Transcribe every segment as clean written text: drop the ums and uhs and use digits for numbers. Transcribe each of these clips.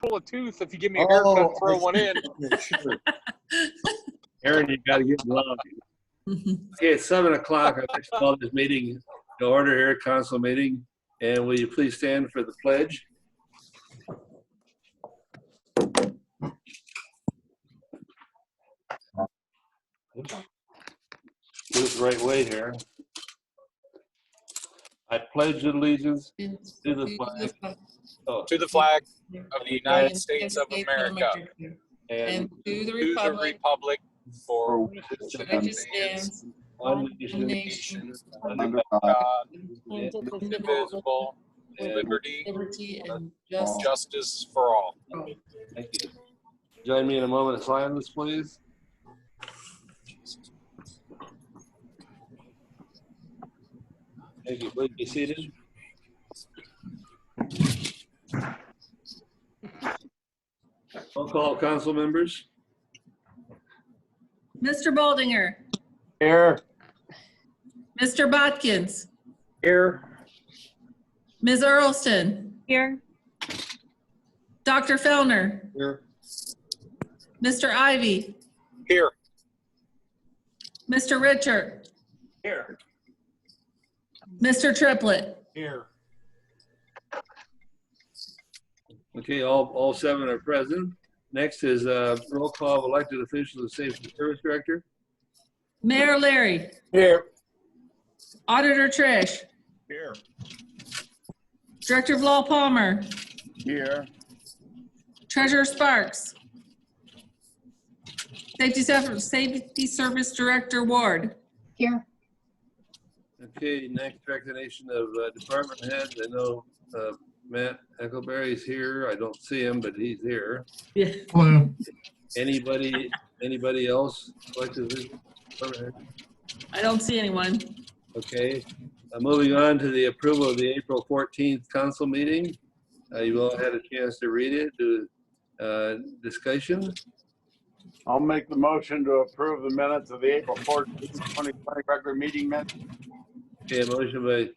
pull a tooth if you give me a haircut and throw one in. Sure. Aaron, you got to get along. Okay, it's 7 o'clock. I'd like to call this meeting to order here, council meeting. And will you please stand for the pledge? Do it the right way here. I pledge allegiance to the flag. Oh, To the flag of the United States of America and to the to the republic for which which it it which stands, stands one one nation, nation, under God, God, indivisible, indivisible, with liberty liberty and and justice. justice for all. Thank you. Join me in a moment of silence, please. Thank you. Please be seated. Roll call, council members. Mr. Baldinger, Here. Mr. Botkins, Here. Ms. Earlston, Here. Dr. Fellner, here, Mr. Ivy, Here. Mr. Richard, Here. Mr. Triplett. Here. Okay, all 7 are present. Next is roll call of elected officials of Safety Service Director. Mayor Larry, Here. Auditor Trish, Here. Director of Law Palmer, Here. Treasurer Sparks, Safety Service Director Ward. Here. Okay, next recognition of department heads. I know Matt Eckleberry's here. I don't see him, but he's here. Yeah. Hello. Anybody else like to visit? I don't see anyone. Okay, moving on to the approval of the April 14th council meeting. You all had a chance to read it, do discussion. I'll make the motion to approve the minutes of the April 14th, 2020 regular meeting minutes. Okay, a motion by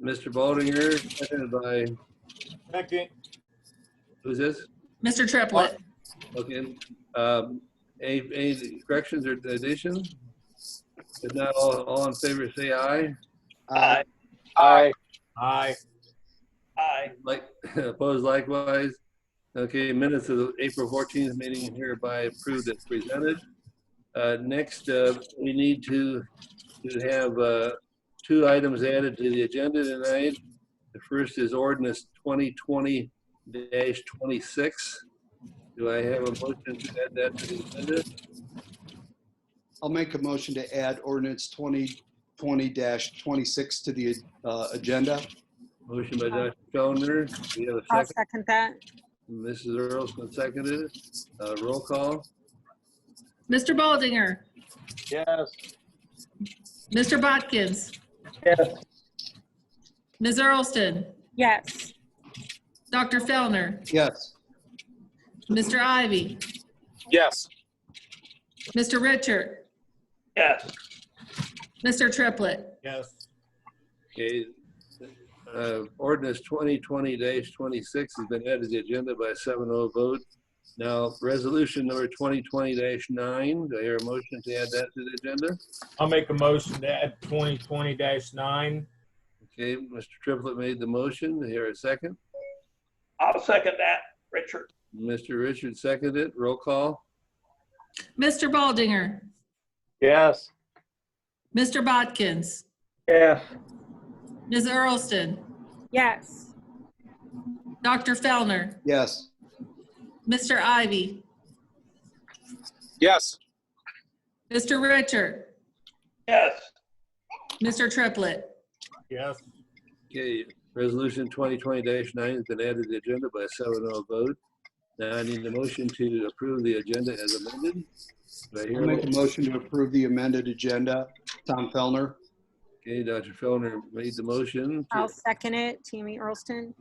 Mr. Baldinger, seconded by, Second. who's this? Mr. Triplett. Okay, any corrections or additions? If not, all in favor, say aye. aye, Aye. Aye. Aye. Like, opposed likewise. Okay, minutes of the April 14th meeting hereby approved as presented. Next, we need to have 2 items added to the agenda tonight. The first is ordinance 2020-26. Do I have a motion to add that to the agenda? I'll make a motion to add ordinance 2020-26 to the agenda. Motion by Dr. Fellner. Do you have a I'll second? second that. Mrs. Earlston seconded it. Roll call. Mr. Baldinger, Yes. Mr. Botkins, Yes. Ms. Earlston, Yes. Dr. Fellner, Yes, Mr. Ivy, Yes. Mr. Richard, Yes. Mr. Triplett. Yes. Okay. Ordinance 2020-26 has been added to the agenda by a 7-0 vote. Now, resolution number 2020-9. Do I hear a motion to add that to the agenda? I'll make a motion to add 2020-9. Okay, Mr. Triplett made the motion. Do I hear a second? I'll second that, Richard. Mr. Richard seconded it. Roll call. Mr. Baldinger, Yes. Mr. Botkins, Yes. Ms. Earlston, Yes. Dr. Fellner, yes, Mr. Ivy, Yes. Mr. Richard, Yes. Mr. Triplett. Yes. Okay, resolution 2020-9 has been added to the agenda by a 7-0 vote. Now I need a motion to approve the agenda as amended. Do I hear I'll make a motion to approve the amended agenda. Tom Fellner. Okay, Dr. Fellner made the motion. I'll second it. Tammy Earlston.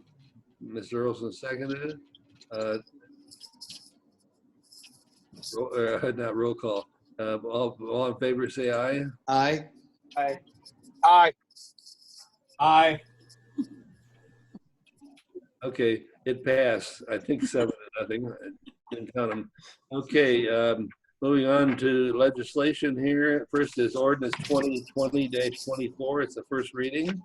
Mr. Earlston seconded it. Not roll call. All in favor, say aye. Aye. Aye. Aye. Aye. Okay, It passed, I think 7-0. I didn't count them. Okay, moving on to legislation here. First is ordinance 2020-24. It's the first reading.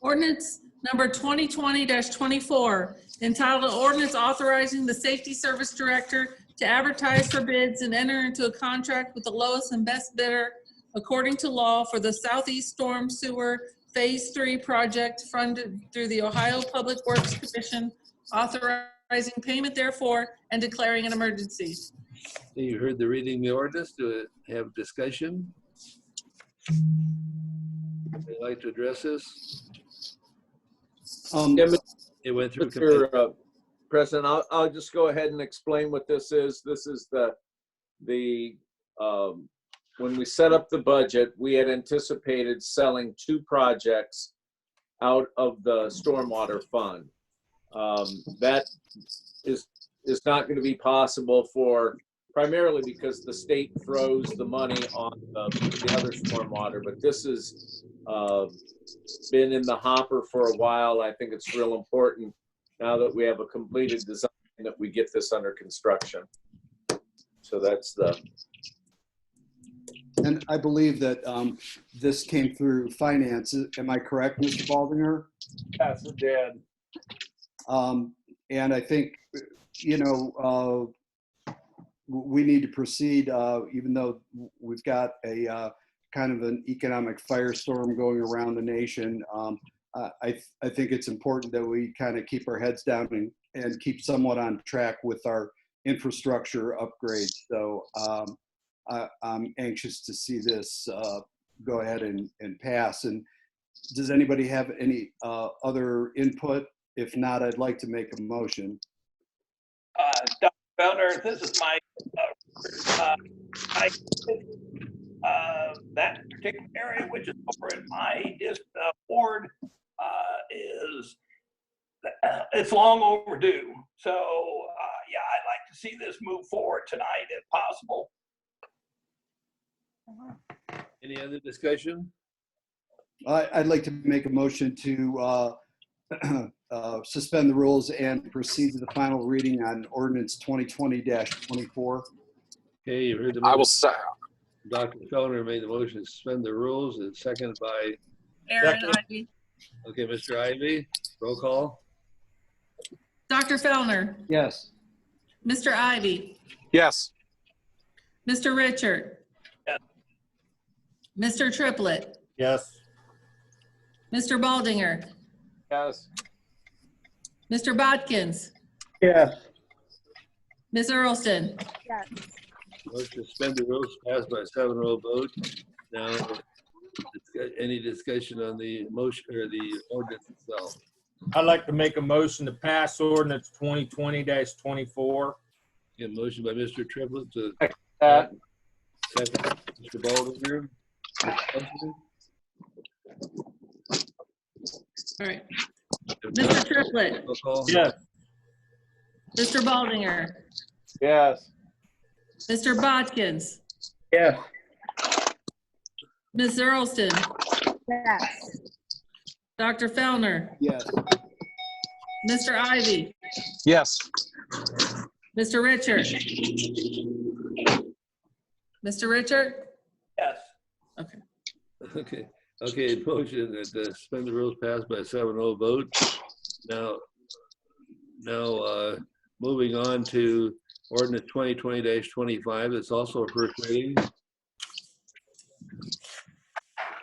Ordinance number 2020-24, entitled Ordinance Authorizing the Safety Service Director to advertise for bids and enter into a contract with the lowest and best bidder according to law for the Southeast Storm Sewer Phase 3 project funded through the Ohio Public Works Commission, authorizing payment therefore and declaring an emergency. You heard the reading of the ordinance. Do we have discussion? Would you like to address this? It went through committee. Mr. President, I'll just go ahead and explain what this is. This is when we set up the budget, we had anticipated selling 2 projects out of the stormwater fund. That is not going to be possible primarily because the state froze the money on the other stormwater, but this has been in the hopper for a while. I think it's real important now that we have a completed design that we get this under construction. So that's And I believe that this came through finance. Am I correct, Mr. Baldinger? Yes, it did. And I think, we need to proceed, even though we've got a kind of an economic firestorm going around the nation. I think it's important that we kind of keep our heads down and keep somewhat on track with our infrastructure upgrades. So I'm anxious to see this go ahead and pass. And does anybody have any other input? If not, I'd like to make a motion. Dr. Fellner, this is Mike. That particular area, which is over in my ward, it's long overdue. So, yeah, I'd like to see this move forward tonight if possible. Any other discussion? I'd like to make a motion to suspend the rules and proceed to the final reading on ordinance 2020-24. Okay, you heard the I will motion. say, Dr. Fellner made the motion to suspend the rules and seconded by, Aaron Second. Ivy. okay, Mr. Ivy, roll call. Dr. Fellner, Yes. Mr. Ivy, yes. Mr. Richard, Yes. Mr. Triplett, Yes. Mr. Baldinger, Yes. Mr. Bodkins, Yes. Ms. Earlston. Yes. Motion to suspend the rules passed by a 7-0 vote. Now, any discussion on the motion or the ordinance itself? I'd like to make a motion to pass ordinance 2020-24. Get a motion by Mr. Triplett to That, second, Mr. Baldinger. All right. Mr. Triplett, Roll call. Yes. Mr. Baldinger, yes. Mr. Bodkins, Yes. Ms. Earlston, Yes. Dr. Fellner, Yes. Mr. Ivy, Yes. Mr. Richard. Mr. Richard? Yes. Okay. Okay, motion that suspend the rules passed by a 7-0 vote. Now, moving on to ordinance 2020-25. It's also a first reading.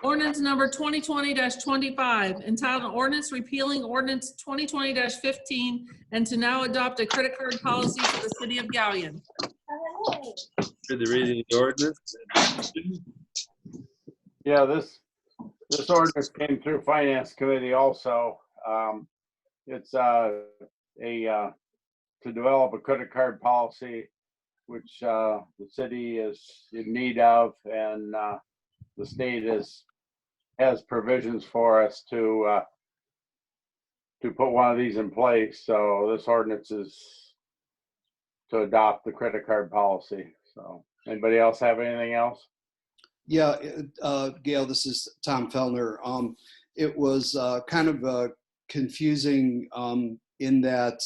Ordinance number 2020-25, entitled Ordinance Repealing Ordinance 2020-15, and to now adopt a credit card policy for the city of Galion. For the reading of the ordinance. Yeah, this ordinance came through finance committee also. It's to develop a credit card policy, which the city is in need of, and the state has provisions for us to put one of these in place. So this ordinance is to adopt the credit card policy. So anybody else have anything else? Yeah, Gail, this is Tom Fellner. It was kind of confusing in that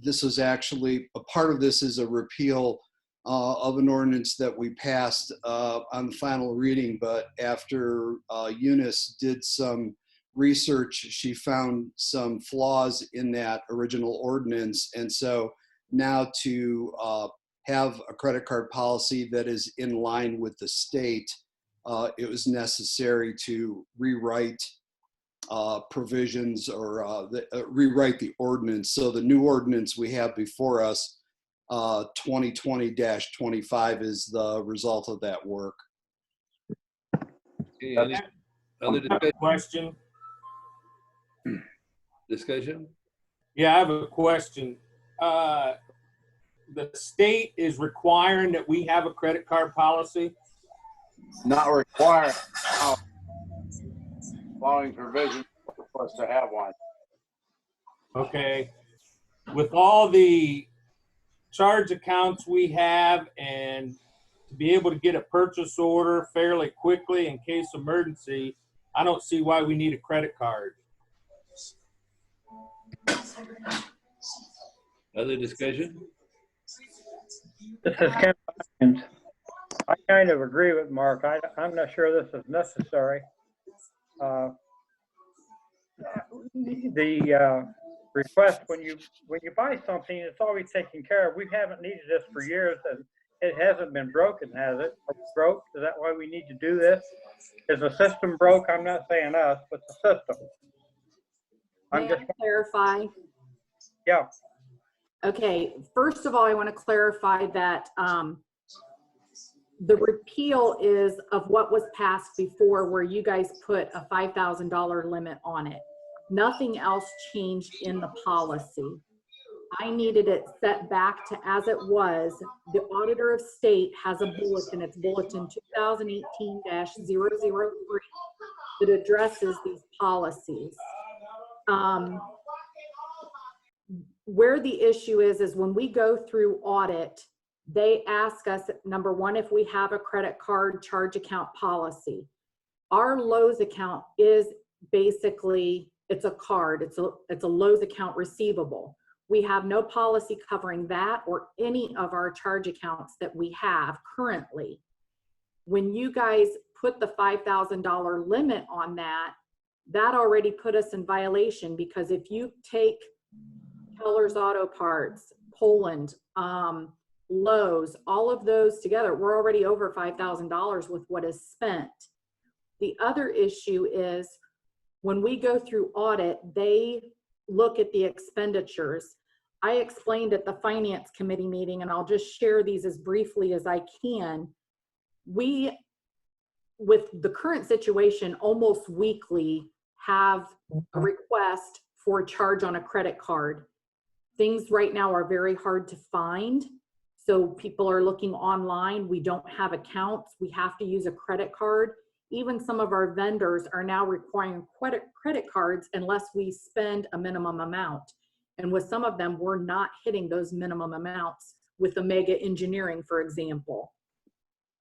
this is actually, a part of this is a repeal of an ordinance that we passed on the final reading, but after Eunice did some research, she found some flaws in that original ordinance. And so now to have a credit card policy that is in line with the state, it was necessary to rewrite provisions or rewrite the ordinance. So the new ordinance we have before us, 2020-25, is the result of that work. Okay, any other Question. discussion? Yeah, I have a question. The state is requiring that we have a credit card policy? Not required, allowing provision for us to have one. Okay. With all the charge accounts we have and to be able to get a purchase order fairly quickly in case of emergency, I don't see why we need a credit card. Other discussion? This is Ken Lyons. I kind of agree with Mark. I'm not sure this is necessary. The request, when you buy something, it's always taken care of. We haven't needed this for years, and it hasn't been broken, has it? Or broke? Is that why we need to do this? Is the system broke? I'm not saying us, but the system. May I clarify? Yeah. Okay, first of all, I want to clarify that the repeal is of what was passed before, where you guys put a $5,000 limit on it. Nothing else changed in the policy. I needed it set back to as it was. The Auditor of State has a bulletin, it's Bulletin 2018-003, that addresses these policies. Where the issue is when we go through audit, they ask us, number one, if we have a credit card charge account policy. Our Lowe's account is basically, it's a card, it's a Lowe's account receivable. We have no policy covering that or any of our charge accounts that we have currently. When you guys put the $5,000 limit on that, that already put us in violation, because if you take Keller's Auto Parts, Poland, Lowe's, all of those together, we're already over $5,000 with what is spent. The other issue is when we go through audit, they look at the expenditures. I explained at the Finance Committee meeting, and I'll just share these as briefly as I can. We, with the current situation, almost weekly have a request for a charge on a credit card. Things right now are very hard to find. So people are looking online. We don't have accounts. We have to use a credit card. Even some of our vendors are now requiring credit cards unless we spend a minimum amount. And with some of them, we're not hitting those minimum amounts with Omega Engineering, for example.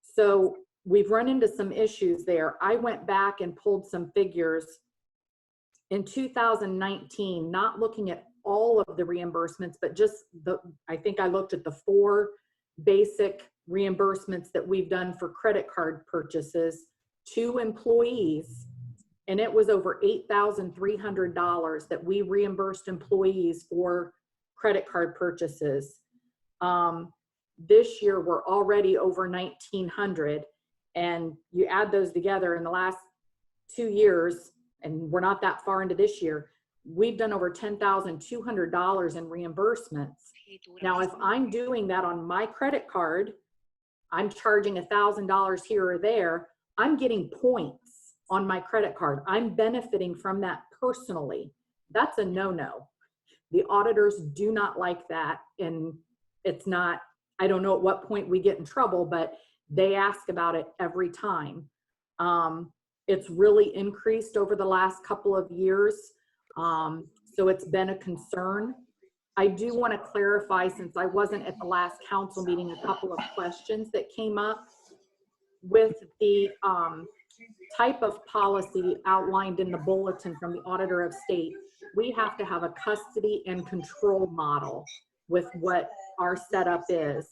So we've run into some issues there. I went back and pulled some figures in 2019, not looking at all of the reimbursements, but just I think I looked at the 4 basic reimbursements that we've done for credit card purchases to employees. And it was over $8,300 that we reimbursed employees for credit card purchases. This year, we're already over $1,900. And you add those together in the last 2 years, and we're not that far into this year, we've done over $10,200 in reimbursements. Now, if I'm doing that on my credit card, I'm charging $1,000 here or there, I'm getting points on my credit card. I'm benefiting from that personally. That's a no-no. The auditors do not like that. And it's not, I don't know at what point we get in trouble, but they ask about it every time. It's really increased over the last couple of years. So it's been a concern. I do want to clarify, since I wasn't at the last council meeting, a couple of questions that came up with the type of policy outlined in the bulletin from the Auditor of State, we have to have a custody and control model with what our setup is.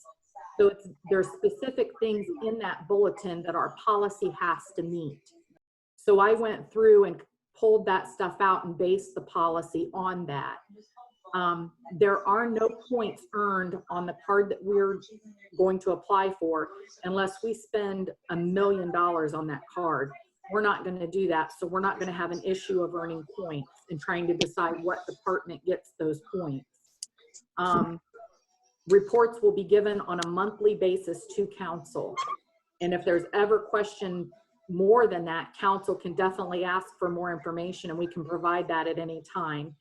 So there's specific things in that bulletin that our policy has to meet. So I went through and pulled that stuff out and based the policy on that. There are no points earned on the card that we're going to apply for unless we spend $1 million on that card. We're not going to do that. So we're not going to have an issue of earning points and trying to decide what department gets those points. Reports will be given on a monthly basis to council. And if there's ever question more than that, council can definitely ask for more information and we can provide that at any time.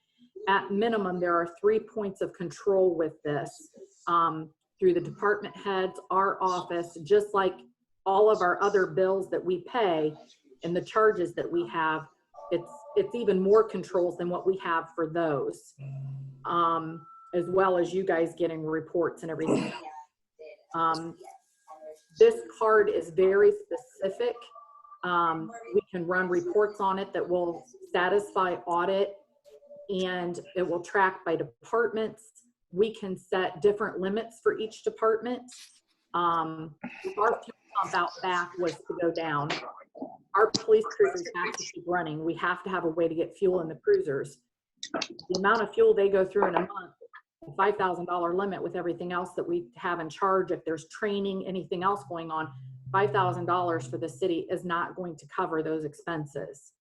At minimum, there are 3 points of control with this through the department heads, our office, just like all of our other bills that we pay and the charges that we have. It's even more controls than what we have for those, as well as you guys getting reports and everything. This card is very specific. We can run reports on it that will satisfy audit, and it will track by departments. We can set different limits for each department. Our fuel pump out back was to go down. Our police cruisers have to keep running. We have to have a way to get fuel in the cruisers. The amount of fuel they go through in a month, a $5,000 limit with everything else that we have in charge. If there's training, anything else going on, $5,000 for the city is not going to cover those expenses.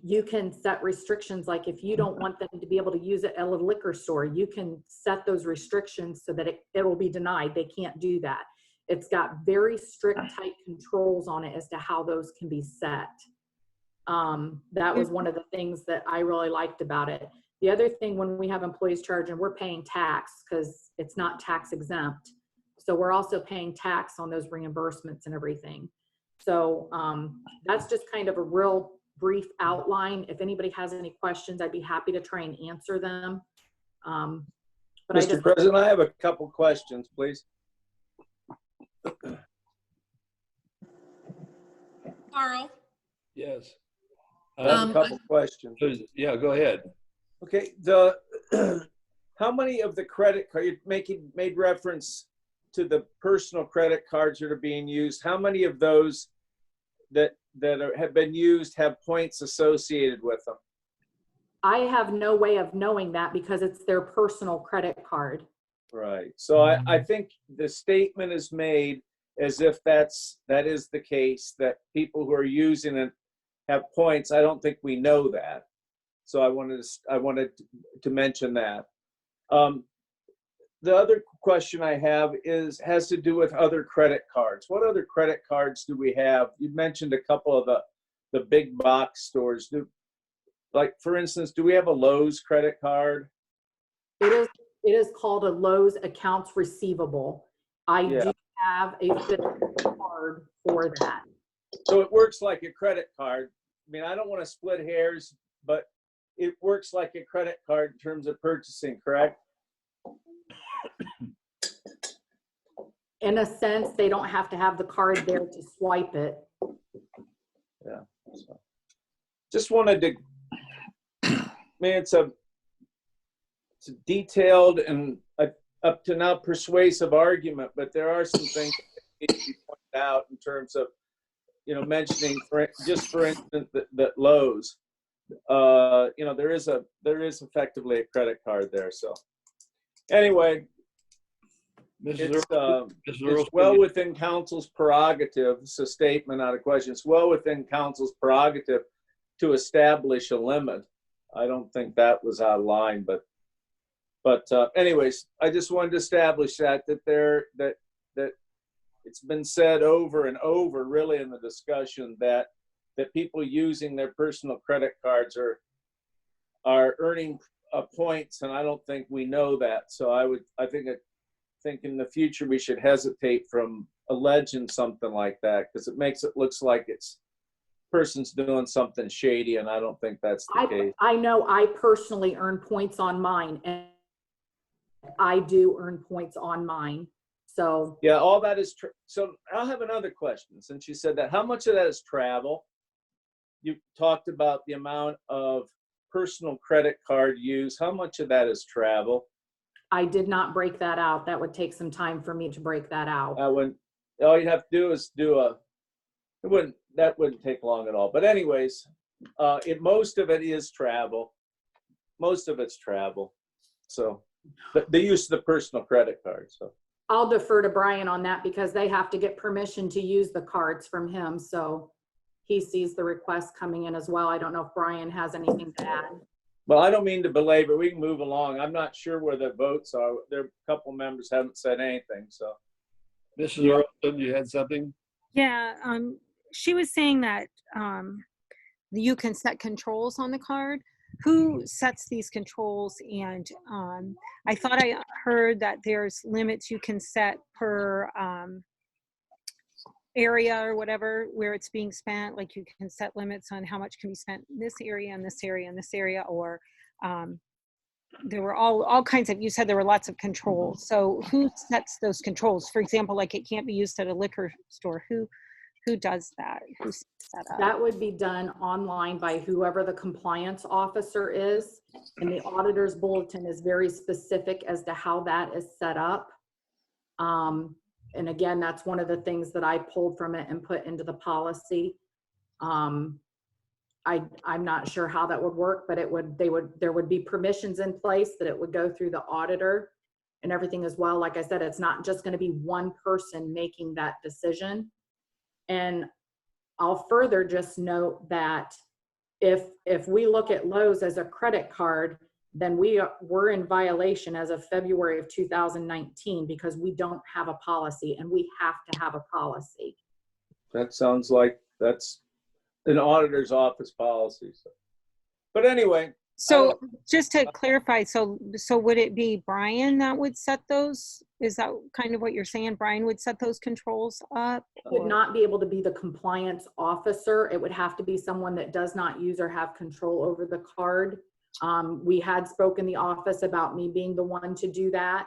You can set restrictions, like if you don't want them to be able to use it at a liquor store, you can set those restrictions so that it will be denied. They can't do that. It's got very strict, tight controls on it as to how those can be set. That was one of the things that I really liked about it. The other thing, when we have employees charging, we're paying tax because it's not tax exempt. So we're also paying tax on those reimbursements and everything. So that's just kind of a real brief outline. If anybody has any questions, I'd be happy to try and answer them. But Mr. President, I have a couple questions, please. Carl? Yes. I have a couple questions. Yeah, go ahead. Okay, how many of the credit card, you made reference to the personal credit cards that are being used. How many of those that have been used have points associated with them? I have no way of knowing that because it's their personal credit card. Right. So I think the statement is made as if that is the case, that people who are using it have points. I don't think we know that. So I wanted to mention that. The other question I have has to do with other credit cards. What other credit cards do we have? You mentioned a couple of the big box stores. Like, for instance, do we have a Lowe's credit card? It is called a Lowe's accounts receivable. I do have a physical card for that. So it works like a credit card. I mean, I don't want to split hairs, but it works like a credit card in terms of purchasing, correct? In a sense, they don't have to have the card there to swipe it. Yeah. So just wanted to, it's a detailed and up to now persuasive argument, but there are some things that need to be pointed out in terms of, mentioning for instance that Lowe's, there is effectively a credit card there. So anyway, it's well within council's prerogative. It's a statement, not a question. It's well within council's prerogative to establish a limit. I don't think that was out of line, but anyways, I just wanted to establish that it's been said over and over, really, in the discussion that people using their personal credit cards are earning points, and I don't think we know that. So I think in the future we should hesitate from alleging something like that, because it makes it looks like it's person's doing something shady, and I don't think that's the case. I know I personally earn points on mine, and I do earn points on mine. So Yeah, all that is, so I'll have another question. Since you said that, how much of that is travel? You talked about the amount of personal credit card use. How much of that is travel? I did not break that out. That would take some time for me to break that out. All you'd have to do is that wouldn't take long at all. But anyways, most of it is travel. Most of it's travel. So the use of the personal credit card. So I'll defer to Brian on that because they have to get permission to use the cards from him. So he sees the request coming in as well. I don't know if Brian has anything to add. well, I don't mean to belabor. We can move along. I'm not sure where the votes are. There, a couple members haven't said anything. So, Mrs. Earlston, you had something? Yeah, she was saying that you can set controls on the card. Who sets these controls? And I thought I heard that there's limits you can set per area or whatever where it's being spent. Like you can set limits on how much can be spent in this area and this area and this area, or there were all kinds of, you said there were lots of controls. So who sets those controls? For example, like it can't be used at a liquor store. Who does that? Who sets that up? That would be done online by whoever the compliance officer is. And the auditor's bulletin is very specific as to how that is set up. And again, that's one of the things that I pulled from it and put into the policy. I'm not sure how that would work, but there would be permissions in place that it would go through the auditor and everything as well. Like I said, it's not just going to be one person making that decision. And I'll further just note that if we look at Lowe's as a credit card, then we're in violation as of February of 2019 because we don't have a policy, and we have to have a policy. that sounds like that's an auditor's office policy. So. But anyway. So just to clarify, so would it be Brian that would set those? Is that kind of what you're saying? Brian would set those controls up? It would not be able to be the compliance officer. It would have to be someone that does not use or have control over the card. We had spoken in the office about me being the one to do that.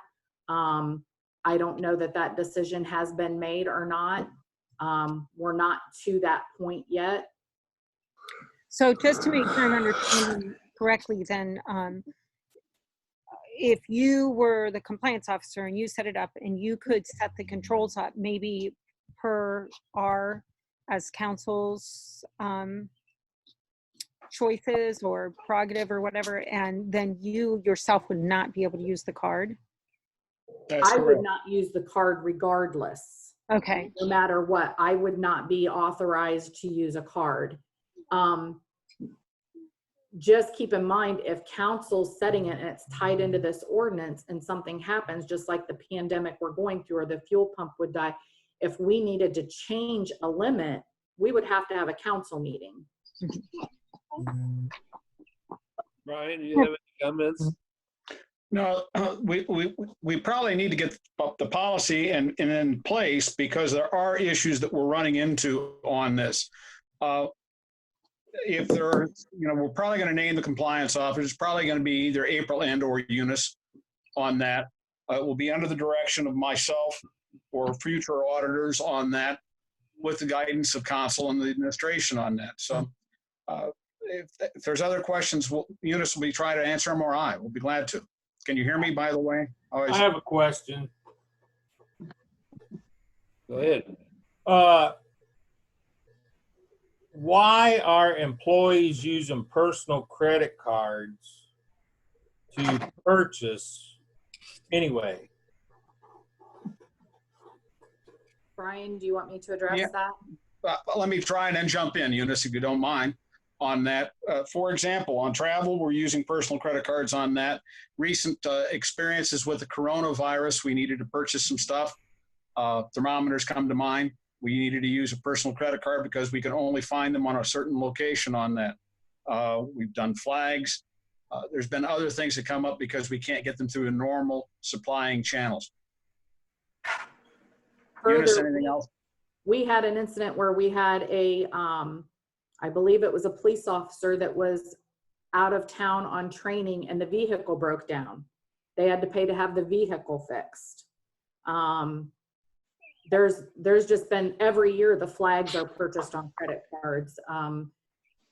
I don't know that decision has been made or not. We're not to that point yet. So just to make sure I'm understanding correctly, then if you were the compliance officer and you set it up and you could set the controls up, maybe per our as council's choices or prerogative or whatever, and then you yourself would not be able to use the card? I would not use the card regardless. Okay. No matter what, I would not be authorized to use a card. Just keep in mind, if council's setting it and it's tied into this ordinance and something happens, just like the pandemic we're going through or the fuel pump would die, if we needed to change a limit, we would have to have a council meeting. Brian, do you have any comments? No, we probably need to get the policy in place because there are issues that we're running into on this. If there are, we're probably going to name the compliance officer. It's probably going to be either April or Eunice on that. It will be under the direction of myself or future auditors on that with the guidance of council and the administration on that. So if there's other questions, Eunice will be trying to answer them, or I will be glad to. Can you hear me, by the way? I have a question. Go ahead. Why are employees using personal credit cards to purchase anyway? Brian, do you want me to address that? Let me try and then jump in, Eunice, if you don't mind on that. For example, on travel, we're using personal credit cards on that. Recent experiences with the coronavirus, we needed to purchase some stuff. Thermometers come to mind. We needed to use a personal credit card because we could only find them on a certain location on that. We've done flags. There's been other things that come up because we can't get them through the normal supplying channels. Eunice, anything else? We had an incident where we had I believe it was a police officer that was out of town on training and the vehicle broke down. They had to pay to have the vehicle fixed. There's just been, every year the flags are purchased on credit cards.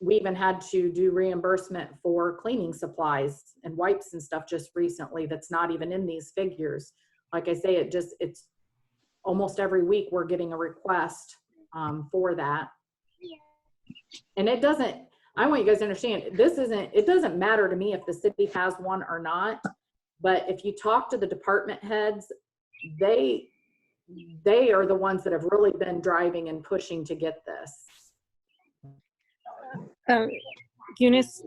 We even had to do reimbursement for cleaning supplies and wipes and stuff just recently that's not even in these figures. Like I say, it's almost every week we're getting a request for that. And it doesn't, I want you guys to understand, it doesn't matter to me if the city has one or not, but if you talk to the department heads, they are the ones that have really been driving and pushing to get this. Eunice,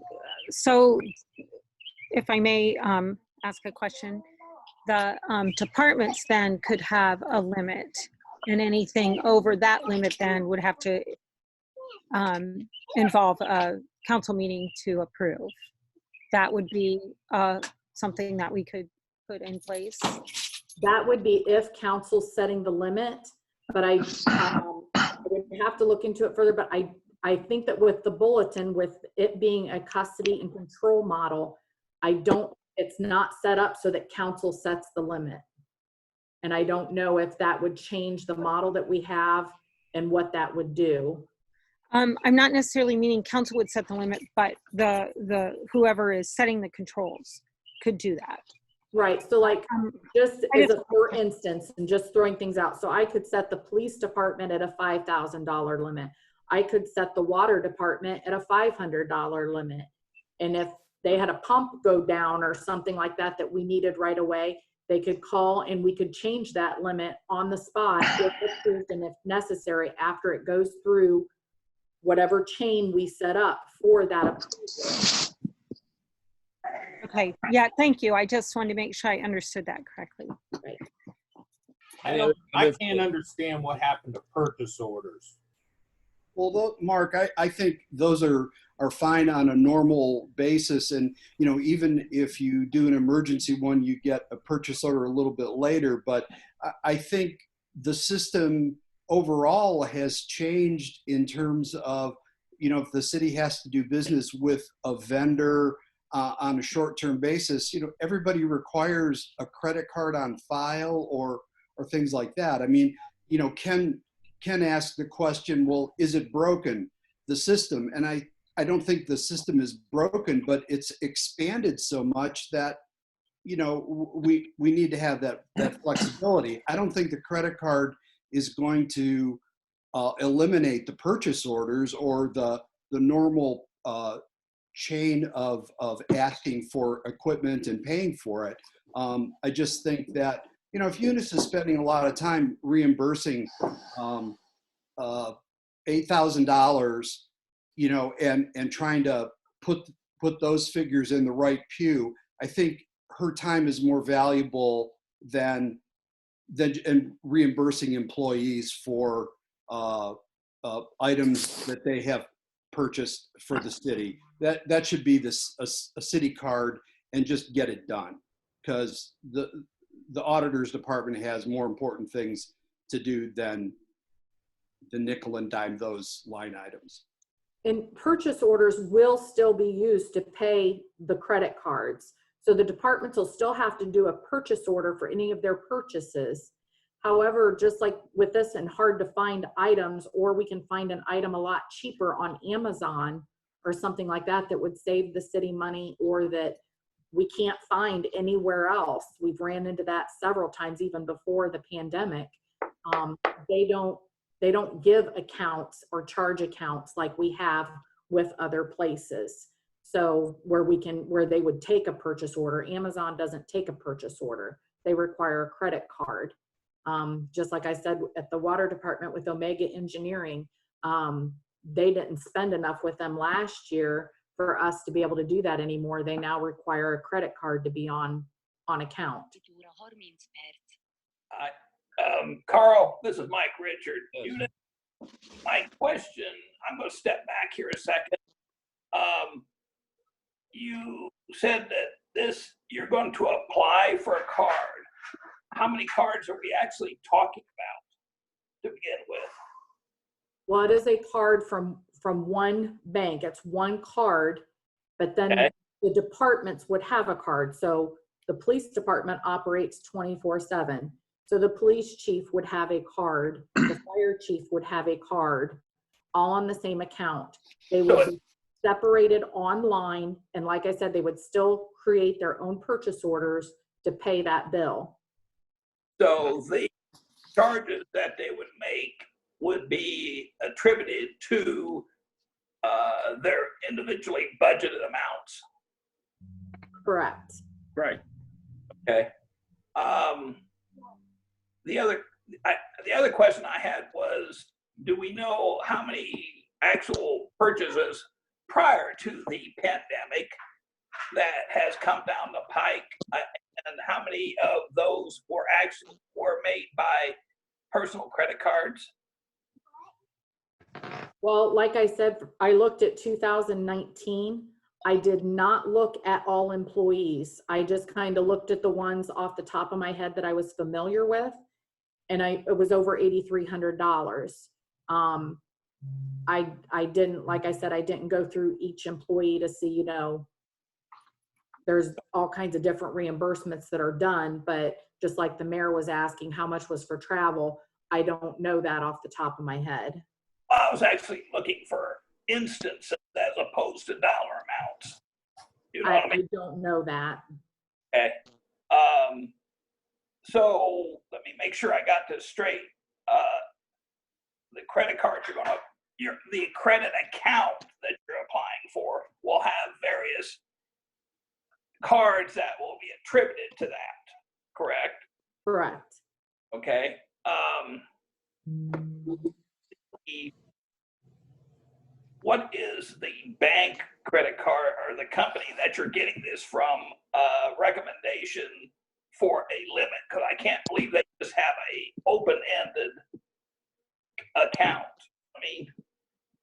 so if I may ask a question, the departments then could have a limit, and anything over that limit then would have to involve a council meeting to approve. That would be something that we could put in place. That would be if council's setting the limit, but I would have to look into it further, but I think that with the bulletin, with it being a custody and control model, it's not set up so that council sets the limit. And I don't know if that would change the model that we have and what that would do. I'm not necessarily meaning council would set the limit, but the whoever is setting the controls could do that. Right, so like just as a for instance, and just throwing things out. So I could set the police department at a $5,000 limit. I could set the water department at a $500 limit. And if they had a pump go down or something like that that we needed right away, they could call and we could change that limit on the spot if approved and if necessary after it goes through whatever chain we set up for that approval. Okay, yeah, thank you. I just wanted to make sure I understood that correctly. Right. I can't understand what happened to purchase orders. Well, Mark, I think those are fine on a normal basis. And, you know, even if you do an emergency one, you get a purchase order a little bit later. But I think the system overall has changed in terms of, you know, if the city has to do business with a vendor on a short-term basis, you know, everybody requires a credit card on file or things like that. I mean, you know, Ken asked the question, well, is it broken, the system? And I don't think the system is broken, but it's expanded so much that, you know, we need to have that flexibility. I don't think the credit card is going to eliminate the purchase orders or the normal chain of asking for equipment and paying for it. I just think that, you know, if Eunice is spending a lot of time reimbursing $8,000, you know, and trying to put those figures in the right pew, I think her time is more valuable than reimbursing employees for items that they have purchased for the city. That should be a city card and just get it done, because the auditor's department has more important things to do than the nickel and dime those line items. And purchase orders will still be used to pay the credit cards. So the departments will still have to do a purchase order for any of their purchases. However, just like with this and hard to find items, or we can find an item a lot cheaper on Amazon or something like that that would save the city money, or that we can't find anywhere else. We've ran into that several times even before the pandemic. They don't give accounts or charge accounts like we have with other places. So where they would take a purchase order, Amazon doesn't take a purchase order. They require a credit card. Just like I said, at the water department with Omega Engineering, they didn't spend enough with them last year for us to be able to do that anymore. They now require a credit card to be on account. Carl, this is Mike Richard. My question, I'm going to step back here a second. You said that you're going to apply for a card. How many cards are we actually talking about to begin with? Well, it is a card from one bank. It's one card, but then the departments would have a card. So the police department operates 24/7. So the police chief would have a card, the fire chief would have a card, all on the same account. They would be separated online, and like I said, they would still create their own purchase orders to pay that bill. So the charges that they would make would be attributed to their individually budgeted amounts. Correct. Right. Okay. The other question I had was, do we know how many actual purchases prior to the pandemic that has come down the pike, and how many of those were made by personal credit cards? Well, like I said, I looked at 2019. I did not look at all employees. I just kind of looked at the ones off the top of my head that I was familiar with, and it was over $8,300. I didn't, like I said, I didn't go through each employee to see, you know, there's all kinds of different reimbursements that are done, but just like the mayor was asking, how much was for travel? I don't know that off the top of my head. I was actually looking for instances as opposed to dollar amounts. You know what I mean? I don't know that. Okay. So let me make sure I got this straight. The credit cards the credit account that you're applying for will have various cards that will be attributed to that, correct? Correct. Okay. What is the bank credit card or the company that you're getting this from recommendation for a limit? Because I can't believe they just have a open-ended account. I mean,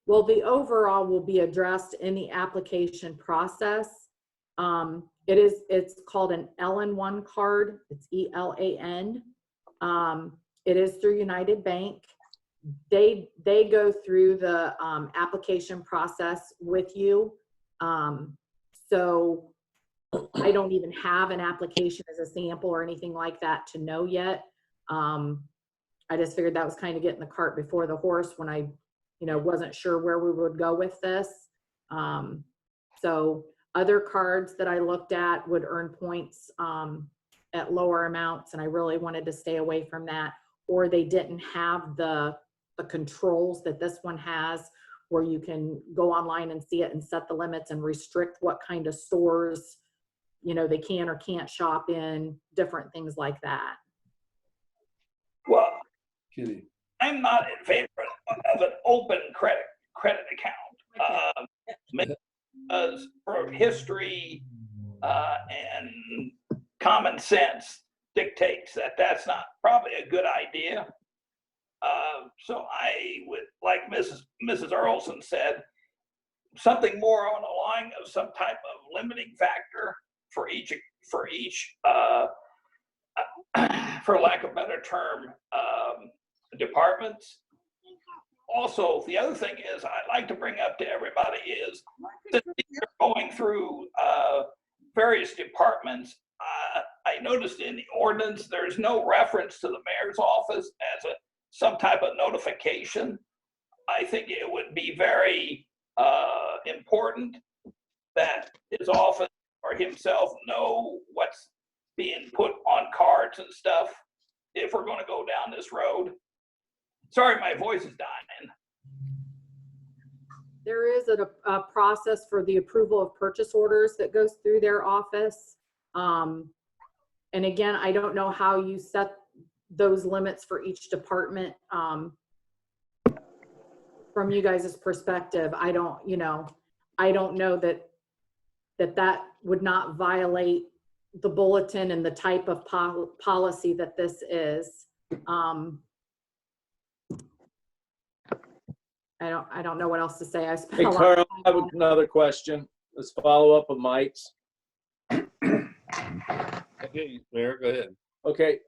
well, the overall will be addressed in the application process. It's called an LN1 card. It's ELAN. It is through United Bank. They go through the application process with you. So I don't even have an application as a sample or anything like that to know yet. I just figured that was kind of getting the cart before the horse when I, wasn't sure where we would go with this. So other cards that I looked at would earn points at lower amounts, and I really wanted to stay away from that. Or they didn't have the controls that this one has, where you can go online and see it and set the limits and restrict what kind of stores, they can or can't shop in, different things like that. well, Kitty. I'm not in favor of an open credit account. Because for history and common sense dictates that that's not probably a good idea. So I would, like Mrs. Earlson said, something more on the line of some type of limiting factor for each for lack of a better term, departments. Also, the other thing is I'd like to bring up to everybody is that you're going through various departments. I noticed in the ordinance there's no reference to the mayor's office as some type of notification. I think it would be very important that his office or himself know what's being put on cards and stuff if we're going to go down this road. Sorry, my voice is dying. There is a process for the approval of purchase orders that goes through their office. And again, I don't know how you set those limits for each department. From you guys' perspective, I don't know that would not violate the bulletin and the type of policy that this is. I don't know what else to say. I spent Hey, a lot Carl, of I time have on it. another question. Let's follow up with Mike's. Okay, Mayor, go ahead. Okay.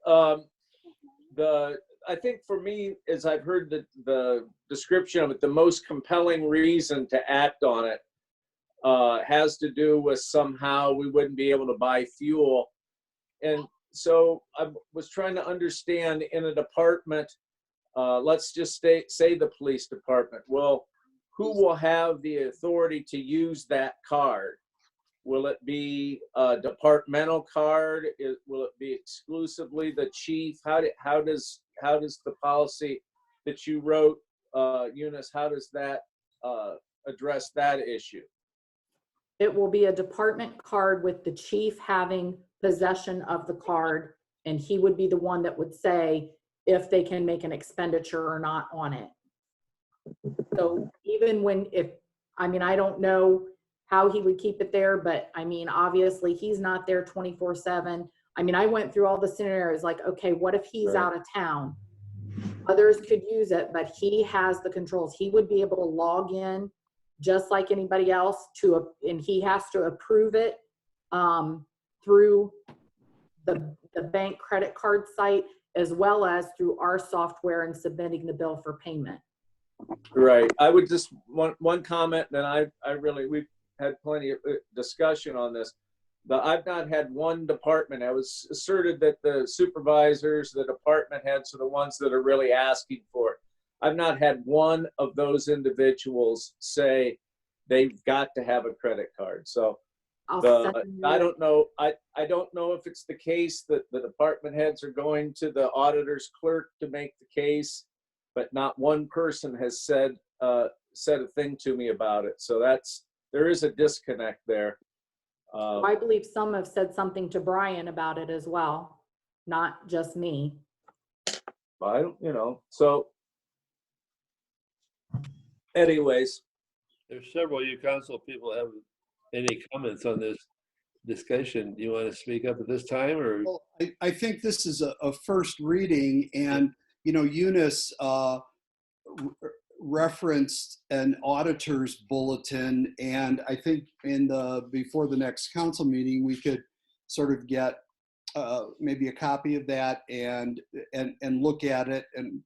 I think for me, as I've heard the description of it, the most compelling reason to act on it has to do with somehow we wouldn't be able to buy fuel. And so I was trying to understand in a department, let's just say the police department. Well, who will have the authority to use that card? Will it be a departmental card? Will it be exclusively the chief? How does the policy that you wrote, Eunice, how does that address that issue? It will be a department card with the chief having possession of the card, and he would be the one that would say if they can make an expenditure or not on it. So even I don't know how he would keep it there, but I mean, obviously he's not there 24/7. I mean, I went through all the scenarios like, okay, what if he's out of town? Others could use it, but he has the controls. He would be able to log in just like anybody else and he has to approve it through the bank credit card site, as well as through our software and submitting the bill for payment. Right. I would just one comment, and we've had plenty of discussion on this. I've not had one department. I was asserted that the supervisors, the department heads are the ones that are really asking for it. I've not had one of those individuals say they've got to have a credit card. So I don't know. I don't know if it's the case that the department heads are going to the auditor's clerk to make the case, but not one person has said a thing to me about it. So there is a disconnect there. I believe some have said something to Brian about it as well, not just me. So anyways. There's several of you council people have any comments on this discussion. Do you want to speak up at this time, or? Well, I think this is a first reading, and Eunice referenced an auditor's bulletin, and I think before the next council meeting we could sort of get maybe a copy of that and look at it, and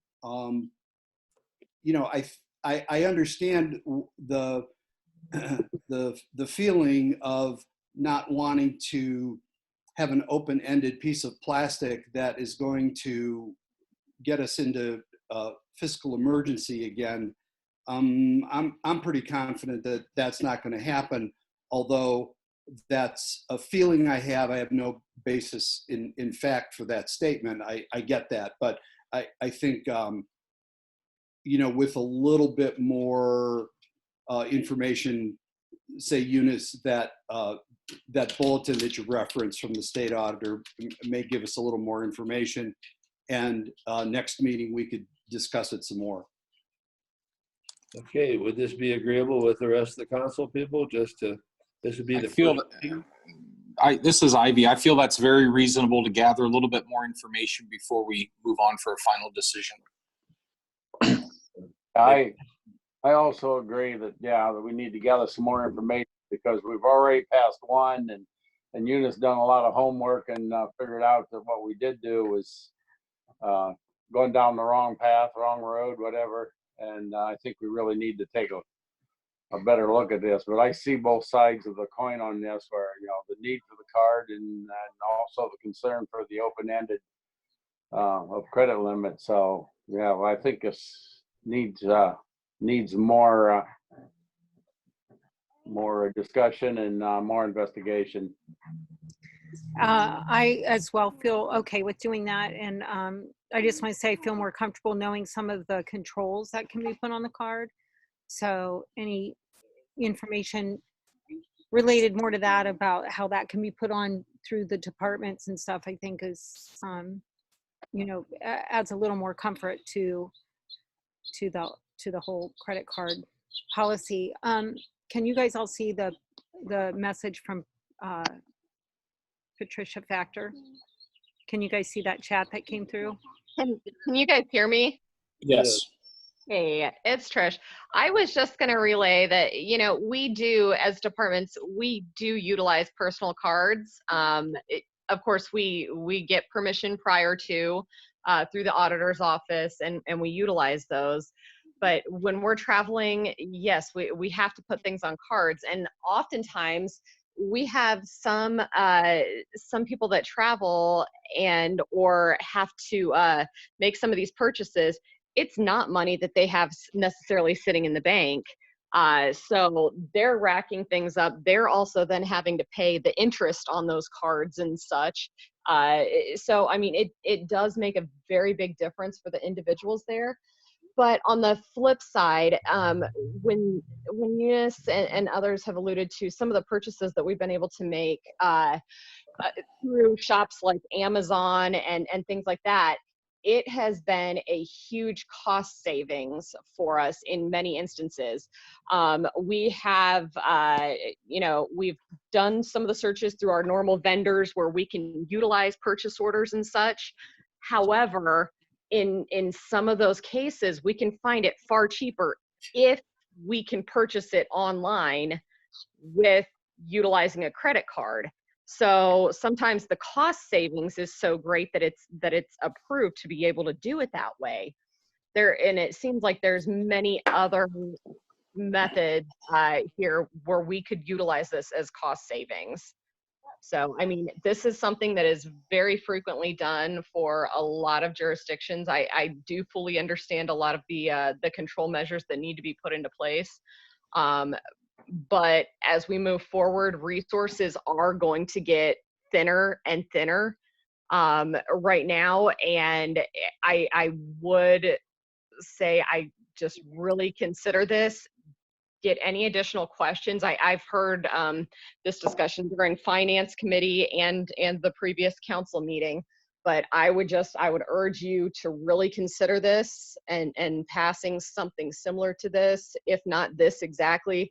I understand the feeling of not wanting to have an open-ended piece of plastic that is going to get us into fiscal emergency again. I'm pretty confident that that's not going to happen, although that's a feeling I have. I have no basis in fact for that statement. I get that, but I think with a little bit more information, say, Eunice, that bulletin that you referenced from the state auditor may give us a little more information, and next meeting we could discuss it some more. Okay, would this be agreeable with the rest of the council people? This would be the this is Ivy. I feel that's very reasonable to gather a little bit more information before we move on for a final decision. I also agree that we need to gather some more information, because we've already passed one, and Eunice done a lot of homework and figured out that what we did do was going down the wrong path, wrong road, whatever. And I think we really need to take a better look at this. But I see both sides of the coin on this, where the need for the card and also the concern for the open-ended of credit limit. So I think this needs more discussion and more investigation. I as well feel okay with doing that, and I just want to say I feel more comfortable knowing some of the controls that can be put on the card. So any information related more to that about how that can be put on through the departments and stuff, I think is adds a little more comfort to the whole credit card policy. Can you guys all see the message from Patricia Factor? Can you guys see that chat that came through? Can you guys hear me? Yes. Hey, it's Trish. I was just going to relay that, we do, as departments, we do utilize personal cards. Of course, we get permission prior to through the auditor's office, and we utilize those. But when we're traveling, yes, we have to put things on cards. And oftentimes we have some people that travel and or have to make some of these purchases. It's not money that they have necessarily sitting in the bank. So they're racking things up. They're also then having to pay the interest on those cards and such. So, I mean, it does make a very big difference for the individuals there. But on the flip side, when Eunice and others have alluded to some of the purchases that we've been able to make through shops like Amazon and things like that, it has been a huge cost savings for us in many instances. We have, we've done some of the searches through our normal vendors where we can utilize purchase orders and such. However, in some of those cases, we can find it far cheaper if we can purchase it online with utilizing a credit card. So sometimes the cost savings is so great that it's approved to be able to do it that way. And it seems like there's many other methods here where we could utilize this as cost savings. So, I mean, this is something that is very frequently done for a lot of jurisdictions. I do fully understand a lot of the control measures that need to be put into place. But as we move forward, resources are going to get thinner and thinner right now. And I would say I just really consider this. Get any additional questions. I've heard this discussion during Finance Committee and the previous council meeting, but I would urge you to really consider this and passing something similar to this, if not this exactly.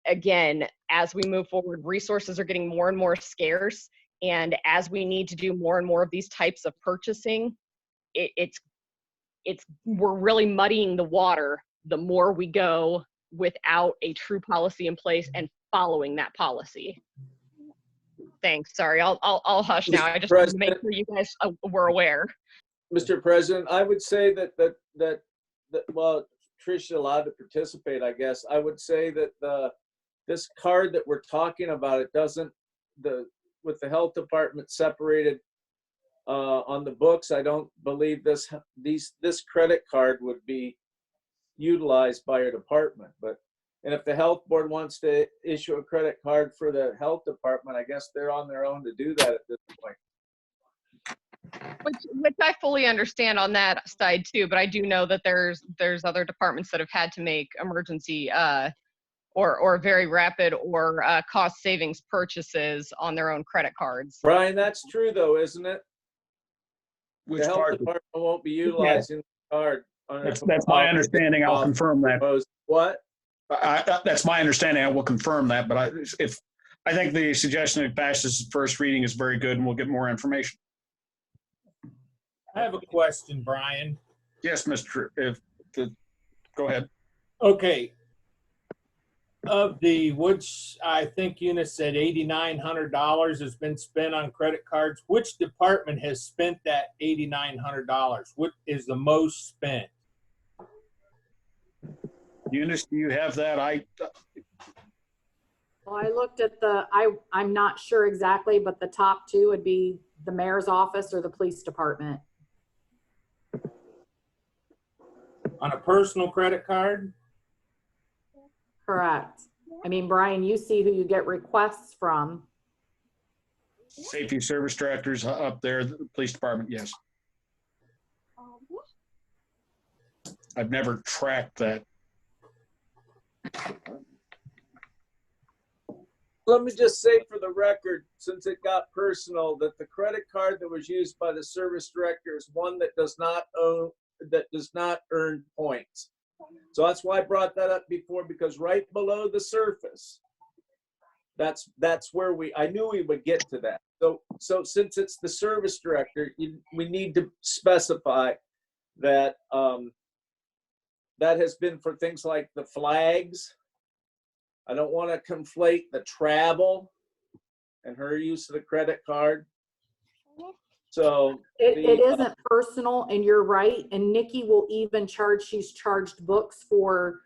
Again, as we move forward, resources are getting more and more scarce, and as we need to do more and more of these types of purchasing, we're really muddying the water the more we go without a true policy in place and following that policy. Thanks. Sorry, I'll hush now. I just wanted to make sure you guys were aware. Mr. President, I would say that well, Tricia allowed to participate, I guess. I would say that this card that we're talking about, it doesn't, with the health department separated on the books, I don't believe this credit card would be utilized by your department. And if the health board wants to issue a credit card for the health department, I guess they're on their own to do that at this point. Which I fully understand on that side too, but I do know that there's other departments that have had to make emergency or very rapid or cost savings purchases on their own credit cards. Brian, that's true though, isn't it? Which the health part? department won't be utilizing the card. That's my understanding. I'll confirm that. What? That's my understanding. I will confirm that. But I think the suggestion that passes first reading is very good, and we'll get more information. I have a question, Brian. Yes, go ahead. Okay. Of which I think Eunice said $8,900 has been spent on credit cards. Which department has spent that $8,900? What is the most spent? Eunice, do you have that? Well, I looked at I'm not sure exactly, but the top two would be the mayor's office or the police department. On a personal credit card? Correct. I mean, Brian, you see who you get requests from. Safety service directors up there, the police department, yes. I've never tracked that. Let me just say for the record, since it got personal, that the credit card that was used by the service director is one that does not earn points. So that's why I brought that up before, because right below the surface, that's where I knew we would get to that. So since it's the service director, we need to specify that that has been for things like the flags. I don't want to conflate the travel and her use of the credit card. So it isn't personal, and you're right. And Nikki will even she's charged books for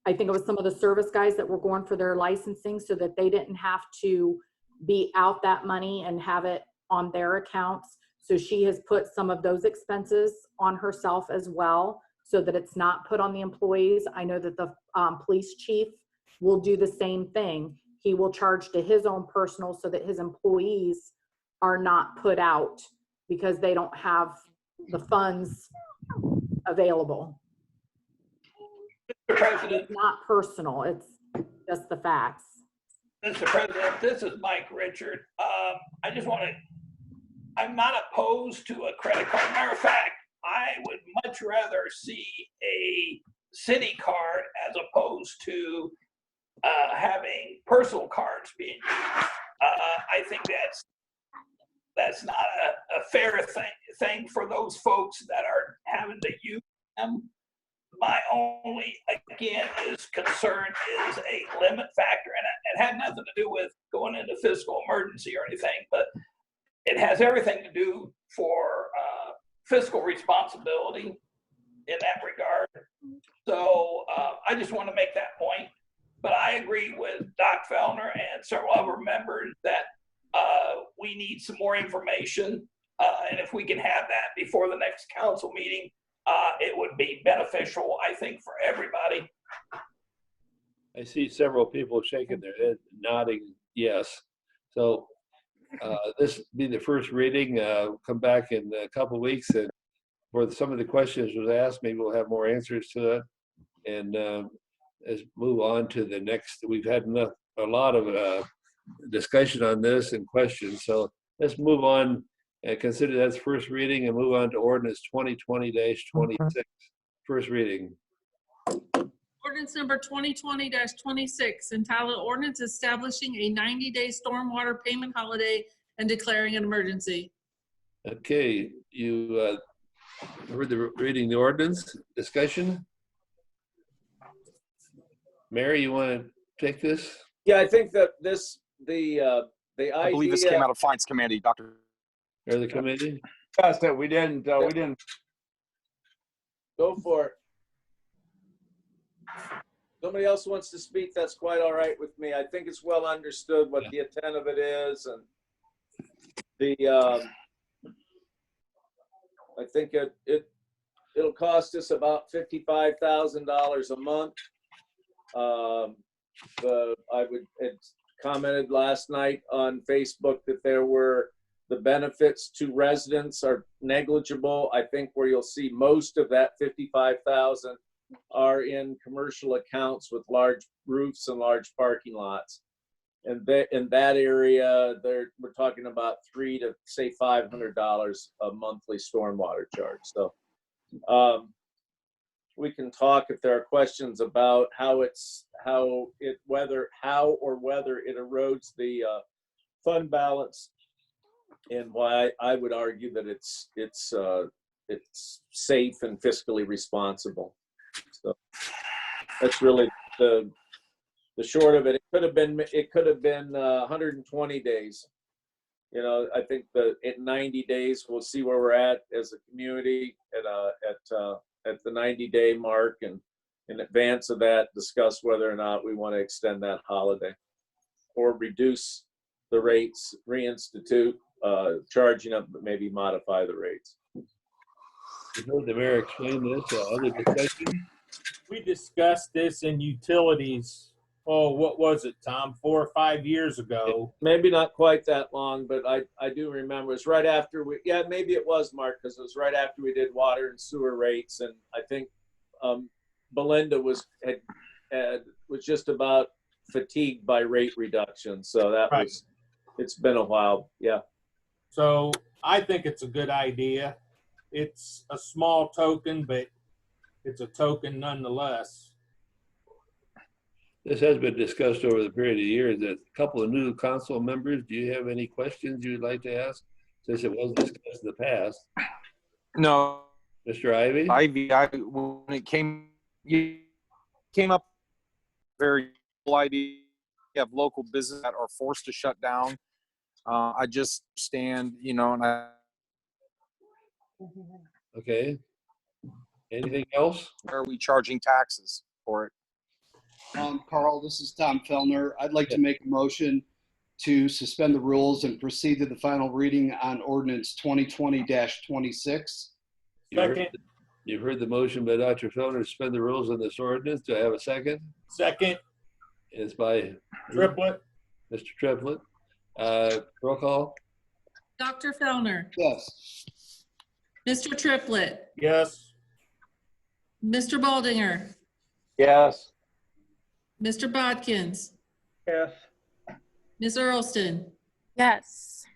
I think it was some of the service guys that were going for their licensing so that they didn't have to be out that money and have it on their accounts. So she has put some of those expenses on herself as well, so that it's not put on the employees. I know that the police chief will do the same thing. He will charge to his own personal so that his employees are not put out because they don't have the funds available. Mr. President, It's not personal, it's just the facts. Mr. President, this is Mike Richard. I just want to, I'm not opposed to a credit card. Matter of fact, I would much rather see a city card as opposed to having personal cards being used. I think that's not a fair thing for those folks that are having to use them. My only, again, concern is a limit factor, and it had nothing to do with going into fiscal emergency or anything, but it has everything to do for fiscal responsibility in that regard. So I just want to make that point. But I agree with Doc Fellner and several other members that we need some more information. And if we can have that before the next council meeting, it would be beneficial, I think, for everybody. I see several people shaking their head, nodding yes. So this will be the first reading. Come back in a couple of weeks, and for some of the questions was asked, maybe we'll have more answers to it. And let's move on to the next. We've had a lot of discussion on this and questions. So let's move on and consider that's first reading and move on to ordinance 2020-26. First reading. Ordinance number 2020-26, entitled Ordinance Establishing a 90-Day Stormwater Payment Holiday and Declaring an Emergency. Okay, you heard the reading the ordinance. Discussion? Mary, you want to take this? Yeah, I think that the idea. I believe this came out of Finance Committee, Dr. Or the committee? Discussed it. We didn't. Go for it. Somebody else wants to speak, that's quite all right with me. I think it's well understood what the intent of it is, and I think it'll cost us about $55,000 a month. It commented last night on Facebook that the benefits to residents are negligible. I think where you'll see most of that 55,000 are in commercial accounts with large roofs and large parking lots. And in that area, we're talking about $300 to say $500 a monthly stormwater charge. So we can talk if there are questions about whether it erodes the fund balance, and why I would argue that it's safe and fiscally responsible. So that's really the short of it. It could have been 120 days. You know, I think in 90 days we'll see where we're at as a community at the 90-day mark, and in advance of that, discuss whether or not we want to extend that holiday or reduce the rates, reinstitute charging up, but maybe modify the rates. You heard the mayor explain this. Other discussion? We discussed this in utilities, what was it, Tom, 4 or 5 years ago? Maybe not quite that long, but I do remember. It's right after maybe it was, Mark, because it was right after we did water and sewer rates, and I think Belinda was just about fatigued by rate reduction. So that right. It's been a while, yeah. So I think it's a good idea. It's a small token, but it's a token nonetheless. This has been discussed over the period of years. A couple of new council members, do you have any questions you'd like to ask, since it was discussed in the past? No. Mr. Ivy? When it came up, very cool idea of local business that are forced to shut down. I just stand, and I. Okay. Anything else? Are we charging taxes for it? Carl, this is Tom Fellner. I'd like to make a motion to suspend the rules and proceed to the final reading on ordinance 2020-26. You've heard the motion by Dr. Fellner to suspend the rules on this ordinance. Do I have a second? Second. It's by Triplett. Mr. Triplett. Roll call. Dr. Fellner, Yes. Mr. Triplett, Yes. Mr. Baldinger, Yes. Mr. Bodkins, Yes. Ms. Earlston, Yes.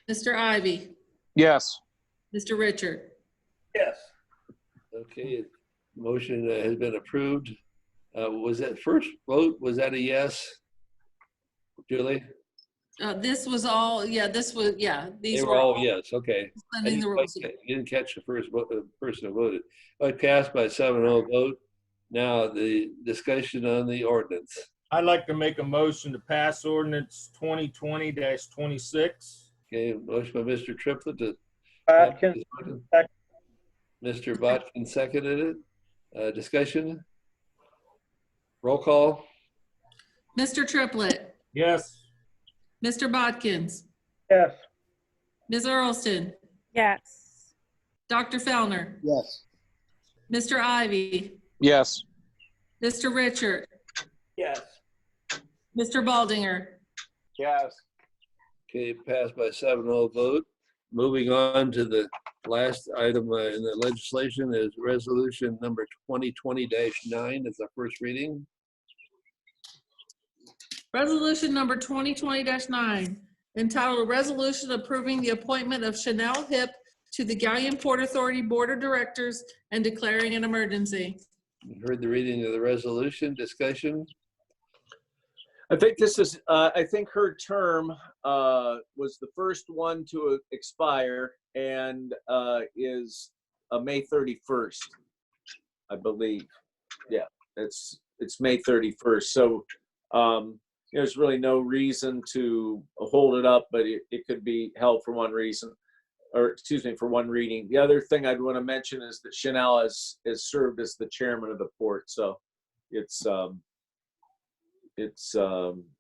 Mr. Ivy, Yes. Mr. Richard. Yes. Okay, motion has been approved. Was that first vote, was that a yes? Julie? This was all, yeah, this was, yeah, They these were were all all yes, okay. I suspending the rules. didn't catch the first person who voted. I passed by 7-0 vote. Now the discussion on the ordinance. I'd like to make a motion to pass ordinance 2020-26. Okay, motion by Mr. Triplett to Bodkin, Mr. Botkin seconded it. Discussion? Roll call? Mr. Triplett, Yes. Mr. Bodkins, yes. Ms. Earlston, Yes. Dr. Fellner, Yes. Mr. Ivy, Yes. Mr. Richard, Yes. Mr. Baldinger. Yes. Okay, passed by 7-0 vote. Moving on to the last item in the legislation is resolution number 2020-9 is our first reading. Resolution number 2020-9, entitled "A Resolution Approving the Appointment of Chanel Hip to the Galion Port Authority Board of Directors and Declaring an Emergency." You heard the reading of the resolution. Discussion? I think this is, I think her term was the first one to expire and is May 31st, I believe. Yeah, it's May 31st. So there's really no reason to hold it up, but it could be held for one reason, or excuse me, for one reading. The other thing I'd want to mention is that Chanel has served as the chairman of the port. So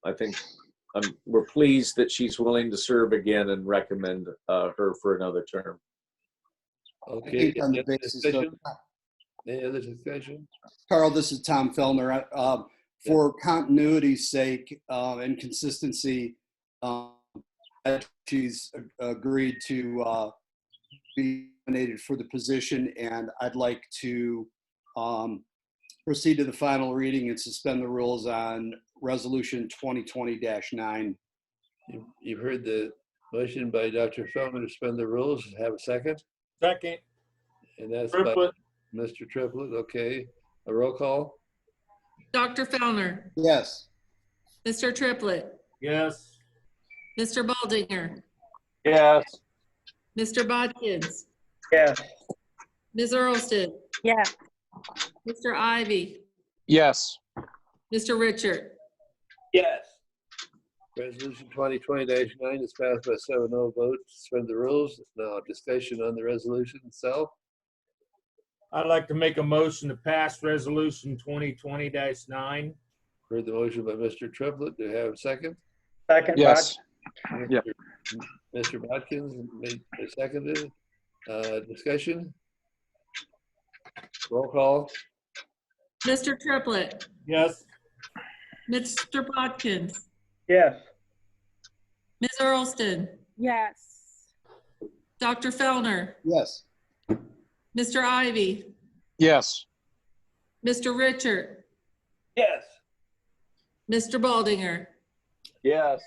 I think we're pleased that she's willing to serve again and recommend her for another term. Okay. On the basis of, Any other discussion? Carl, this is Tom Fellner. For continuity's sake and consistency, she's agreed to be nominated for the position, and I'd like to proceed to the final reading and suspend the rules on resolution 2020-9. You've heard the motion by Dr. Feldman to suspend the rules. Have a second? Second. And that's Triplett. by Mr. Triplett. Okay. A roll call? Dr. Fellner, Yes. Mr. Triplett, Yes. Mr. Baldinger, Yes. Mr. Bodkins, Yes. Ms. Earlston, Yes. Mr. Ivy, Yes. Mr. Richard. Yes. Resolution 2020-9 is passed by 7-0 vote to suspend the rules. Now discussion on the resolution itself. I'd like to make a motion to pass resolution 2020-9. Heard the motion by Mr. Triplett. Do you have a second? Second. Yes. Mr. Mr. Bodkins made seconded. Discussion? Roll call? Mr. Triplett, Yes. Mr. Bodkins, Yes. Ms. Earlston, Yes. Dr. Fellner, Yes. Mr. Ivy, Yes. Mr. Richard, Yes. Mr. Baldinger. Yes.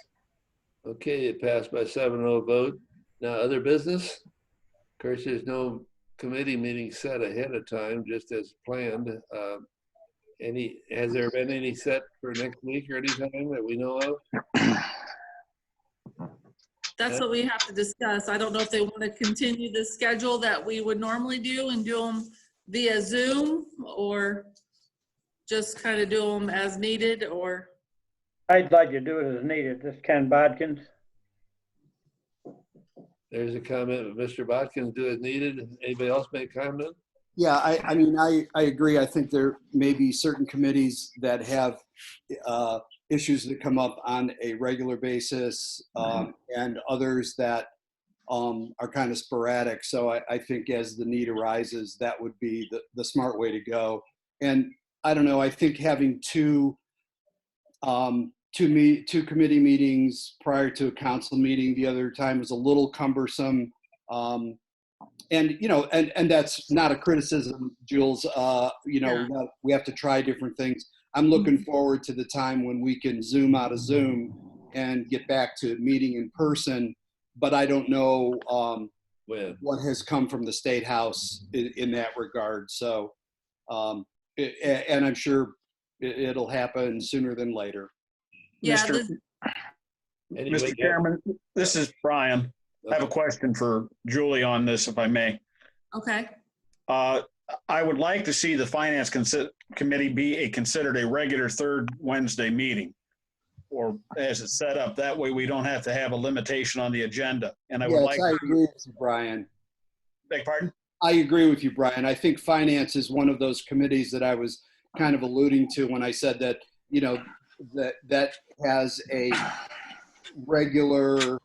Okay, it passed by 7-0 vote. Now, other business? Of course, there's no committee meeting set ahead of time, just as planned. Has there been any set for next week or any time that we know of? That's what we have to discuss. I don't know if they want to continue the schedule that we would normally do and do them via Zoom, or just kind of do them as needed, or. I'd like to do it as needed. This Ken Bodkins. There's a comment, Mr. Bodkins, do as needed. Anybody else make comment? Yeah, I mean, I agree. I think there may be certain committees that have issues that come up on a regular basis, and others that are kind of sporadic. So I think as the need arises, that would be the smart way to go. And I don't know, I think having two committee meetings prior to a council meeting the other time was a little cumbersome. And that's not a criticism, Jules. We have to try different things. I'm looking forward to the time when we can Zoom out of Zoom and get back to meeting in person. But I don't know what has come from the State House in that regard. So, and I'm sure it'll happen sooner than later. Yeah. Mr. Chairman, this is Brian. I have a question for Julie on this, if I may. Okay. I would like to see the Finance Committee be considered a regular third Wednesday meeting, or as it's set up. That way we don't have to have a limitation on the agenda. And I agree with you, Brian. Beg pardon? I agree with you, Brian. I think Finance is one of those committees that I was kind of alluding to when I said that, that has a regular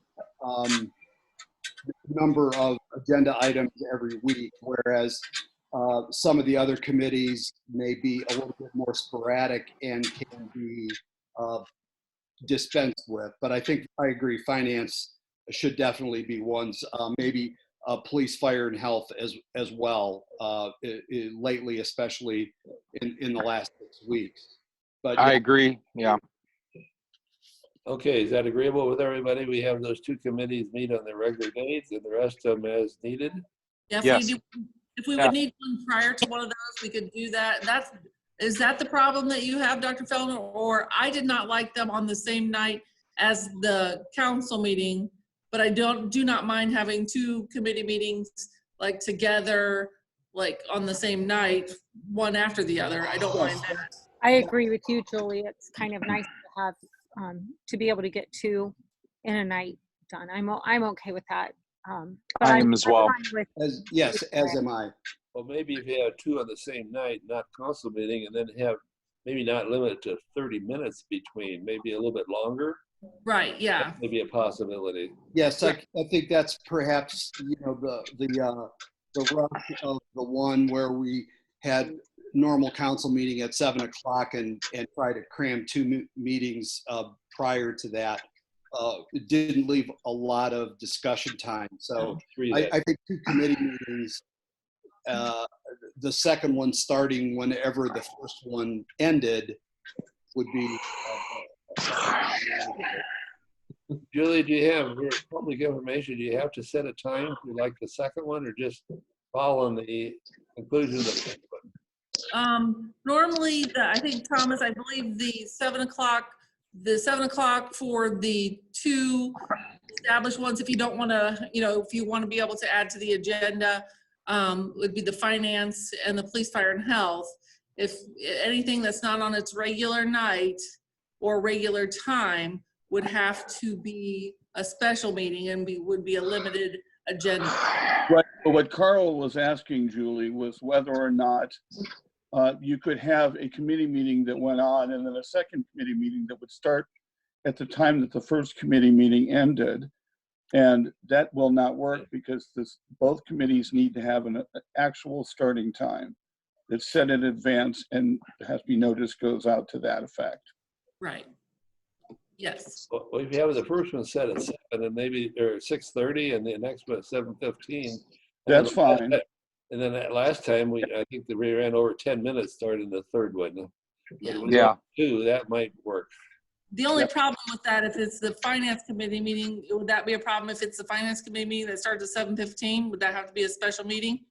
number of agenda items every week, whereas some of the other committees may be a little bit more sporadic and can be dispensed with. But I think I agree, Finance should definitely be ones. Maybe Police, Fire, and Health as well. Lately, especially in the last 6 weeks. But I agree. Yeah. Okay, is that agreeable with everybody? We have those two committees meet on their regular dates and the rest of them as needed? Yeah, Yes. if we would need one prior to one of those, we could do that. Is that the problem that you have, Dr. Feldman? Or I did not like them on the same night as the council meeting, but I do not mind having two committee meetings like together, like on the same night, one after the other. I don't mind that. I agree with you, Julie. It's kind of nice to have to be able to get two in a night done. I'm okay with that. But I am as well. As am I. Well, maybe if you have two on the same night, not council meeting, and then have maybe not limit to 30 minutes between, maybe a little bit longer. Right. Yeah. Maybe a possibility. Yes, I think that's perhaps the rush of the one where we had normal council meeting at 7 o'clock and try to cram two meetings prior to that. It didn't leave a lot of discussion time. So I think two committee meetings, the second one starting whenever the first one ended, would be. Julie, do you have public information? Do you have to set a time for like the second one, or just follow the conclusion of the first one? Normally, I think, Thomas, I believe the 7 o'clock for the two established ones, if you don't want to, if you want to be able to add to the agenda, would be the Finance and the Police, Fire, and Health. If anything that's not on its regular night or regular time would have to be a special meeting and would be a limited agenda. Right. But what Carl was asking, Julie, was whether or not you could have a committee meeting that went on and then a second committee meeting that would start at the time that the first committee meeting ended. And that will not work because both committees need to have an actual starting time that's set in advance and has to be notice goes out to that effect. Right. Yes. Well, if you have the first one set at 7 and maybe or 6:30 and the next one at 7:15. That's fine. And then that last time I think we ran over 10 minutes starting the third one. Yeah. Two, that might work. The only problem with that, if it's the Finance Committee meeting, would that be a problem if it's the Finance Committee meeting that starts at 7:15? Would that have to be a special meeting?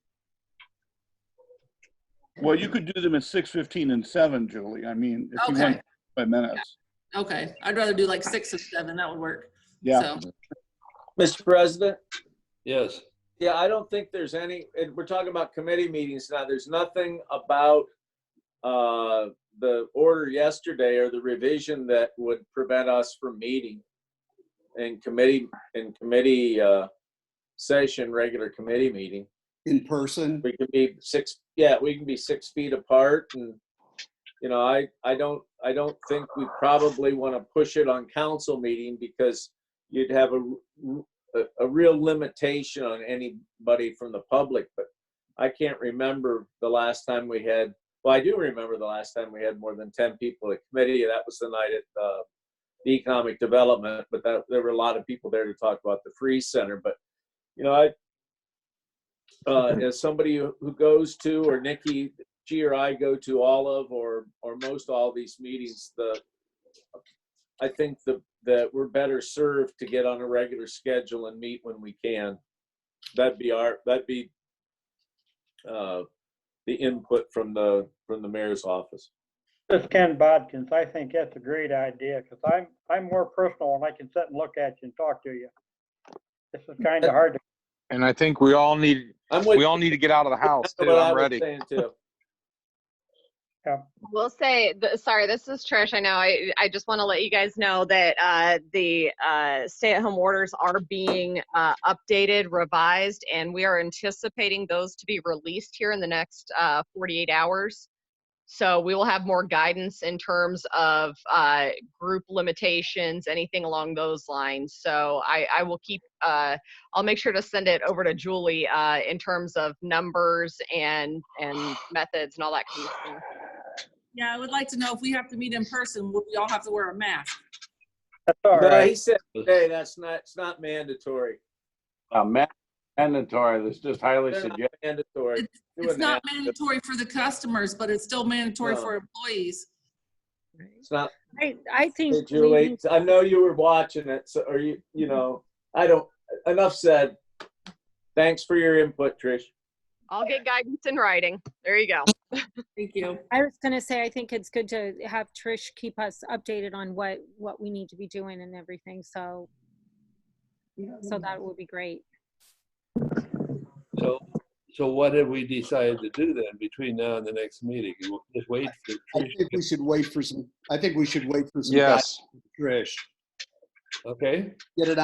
Well, you could do them at 6:15 and 7, Julie. I mean, if you want 5 minutes. Okay, I'd rather do like 6 or 7. That would work. Yeah. So. Mr. President? Yes. Yeah, I don't think there's any, and we're talking about committee meetings now. There's nothing about the order yesterday or the revision that would prevent us from meeting in committee session, regular committee meeting. in person. We can be we can be 6 feet apart, and you know, I don't think we probably want to push it on council meeting because you'd have a real limitation on anybody from the public. But I can't remember the last time we had. Well, I do remember the last time we had more than 10 people at committee. That was the night at the economic development, but there were a lot of people there to talk about the Free Center. But you know, as somebody who goes to, or Nikki, she or I go to all of, or most all of these meetings, I think that we're better served to get on a regular schedule and meet when we can. That'd be the input from the mayor's office. This is Ken Bodkins. I think that's a great idea because I'm more personal and I can sit and look at you and talk to you. This is kind of hard to. And I think we all need to get out of the house too. I'm ready. Yeah. We'll say, sorry, this is Trish. I know I just want to let you guys know that the stay-at-home orders are being updated, revised, and we are anticipating those to be released here in the next 48 hours. So we will have more guidance in terms of group limitations, anything along those lines. So I will keep, I'll make sure to send it over to Julie in terms of numbers and methods and all that kind of stuff. Yeah, I would like to know if we have to meet in person, will we all have to wear a mask? That's all No, right. he said, hey, it's not mandatory. Mandatory. That's just highly They're not suggested. mandatory. It's not mandatory for the customers, but it's still mandatory No. for employees. It's not. I think Hey, Julie, I know you were watching it, so or you know, I don't. Enough said. Thanks for your input, Trish. I'll get guidance in writing. There you go. Thank you. I was going to say, I think it's good to have Trish keep us updated on what we need to be doing and everything. So that would be great. So what have we decided to do then between now and the next meeting? We'll just wait for Trish. I think we should wait for some. Yes. Trish. Okay. Get it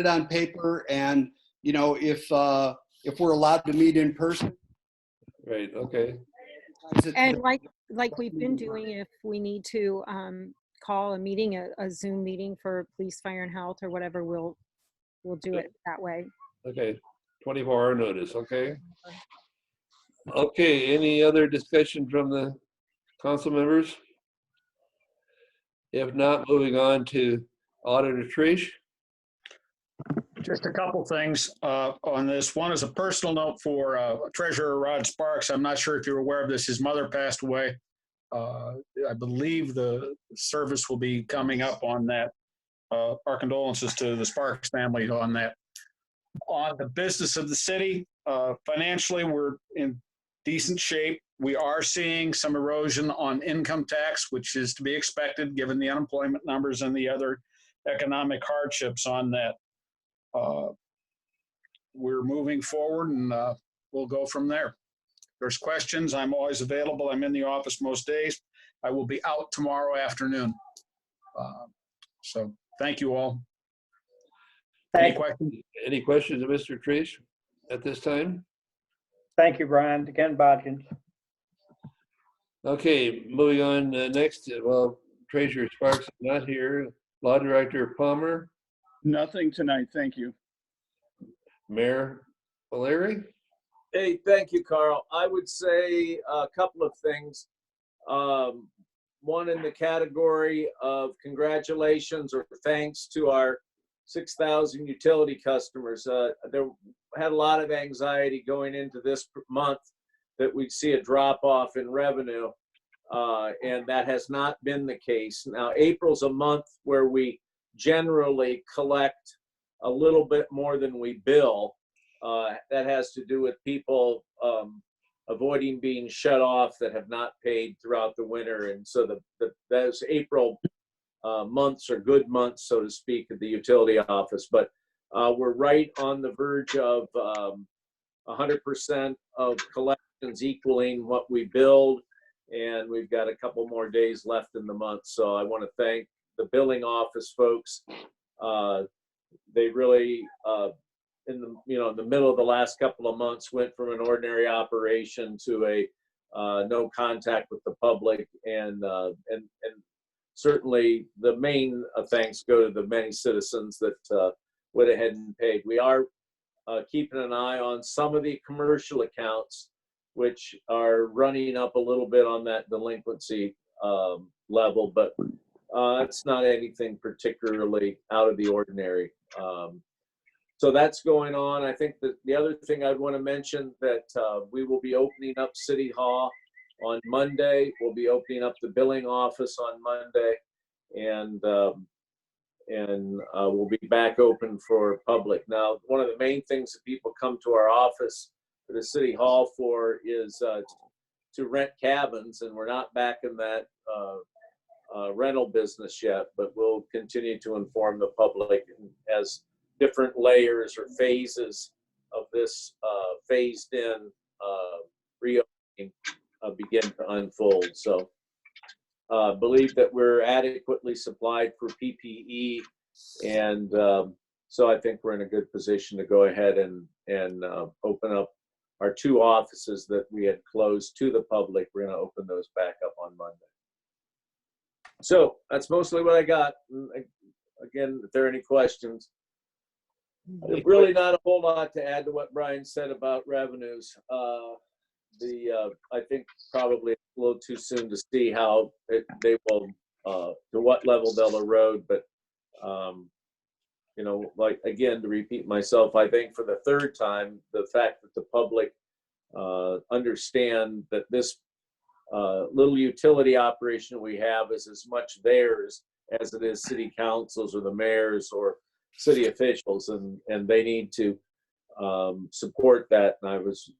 on paper, and you know, if we're allowed to meet in person. Right. Okay. And like we've been doing, if we need to call a meeting, a Zoom meeting for police, fire, and health, or whatever, we'll do it that way. Okay. 24-hour notice. Okay. Okay. Any other discussion from the council members? If not, moving on to Auditor Trish. Just a couple things on this. One is a personal note for Treasurer Rod Sparks. I'm not sure if you're aware of this. His mother passed away. I believe the service will be coming up on that. Our condolences to the Sparks family on that. On the business of the city, financially, we're in decent shape. We are seeing some erosion on income tax, which is to be expected given the unemployment numbers and the other economic hardships on that. We're moving forward, and we'll go from there. If there's questions, I'm always available. I'm in the office most days. I will be out tomorrow afternoon. So thank you all. Any questions of Mr. Trish at this time? Thank you, Brian. Again, Bodkins. Okay, moving on next. Well, Treasurer Sparks is not here. Law Director Palmer. Nothing tonight, thank you. Mayor Valeri. Hey, thank you, Carl. I would say a couple of things. One in the category of congratulations or thanks to our 6,000 utility customers. There had a lot of anxiety going into this month that we'd see a drop off in revenue, and that has not been the case. Now, April's a month where we generally collect a little bit more than we bill. That has to do with people avoiding being shut off that have not paid throughout the winter. And so those April months are good months, so to speak, at the utility office. But we're right on the verge of 100% of collections equaling what we billed. And we've got a couple more days left in the month. So I want to thank the billing office folks. They really in the middle of the last couple of months, went from an ordinary operation to a no contact with the public, and certainly the main thanks go to the many citizens that went ahead and paid. We are keeping an eye on some of the commercial accounts, which are running up a little bit on that delinquency level, but it's not anything particularly out of the ordinary. So that's going on. I think that the other thing I'd want to mention that we will be opening up City Hall on Monday. We'll be opening up the billing office on Monday, and we'll be back open for public. Now, one of the main things that people come to our office for the City Hall for is to rent cabins, and we're not back in that rental business yet, but we'll continue to inform the public as different layers or phases of this phased in reopening begin to unfold. So believe that we're adequately supplied for PPE, and so I think we're in a good position to go ahead and open up our 2 offices that we had closed to the public. We're going to open those back up on Monday. So that's mostly what I got. Again, if there are any questions. There's really not a whole lot to add to what Brian said about revenues. I think probably a little too soon to see how they will, to what level they'll erode. But, like, again, to repeat myself, I think for the 3rd time, the fact that the public understand that this little utility operation we have is as much theirs as it is city councils or the mayors or city officials, and they need to support that. And I was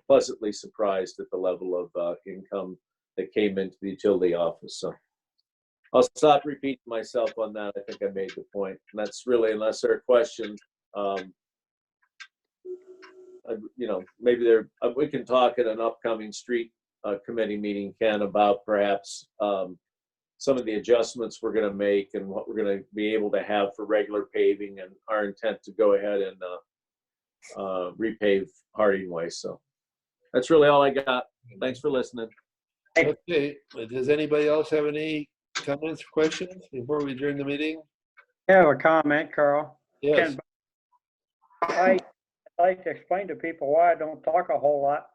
pleasantly surprised at the level of income that came into the utility office. So I'll stop repeating myself on that. I think I made the point. And that's really, unless there are questions, maybe we can talk at an upcoming street committee meeting, Ken, about perhaps some of the adjustments we're going to make and what we're going to be able to have for regular paving, and our intent to go ahead and repave Harding Way. So that's really all I got. Thanks for listening. Okay, does anybody else have any comments or questions before we adjourn the meeting? I have a comment, Carl. Yes. I'd like to explain to people why I don't talk a whole lot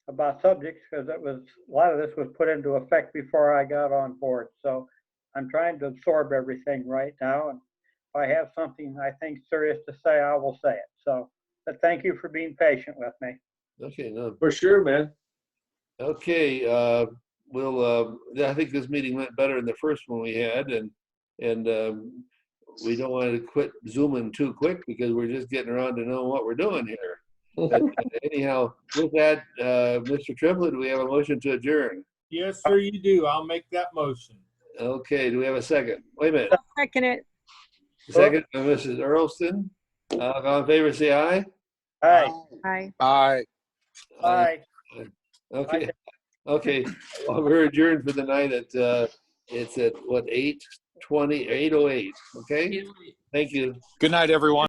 about subjects, because a lot of this was put into effect before I got on board. So I'm trying to absorb everything right now. And if I have something I think serious to say, I will say it. So, but thank you for being patient with me. Okay, no. For sure, man. Okay, I think this meeting went better than the first one we had, and we don't want to quit zooming too quick because we're just getting around to know what we're doing here. But anyhow, with that, Mr. Tremblay, do we have a motion to adjourn? Yes, sir, you do. I'll make that motion. Okay, do we have a second? Wait a minute. I'll second it. Second by Mrs. Earlston. All in favor, say aye. Aye. Aye. Aye. Aye. Okay. Okay. Well, we're adjourned for the night at it's at what, 8:08. Okay. Thank you. Good night, everyone.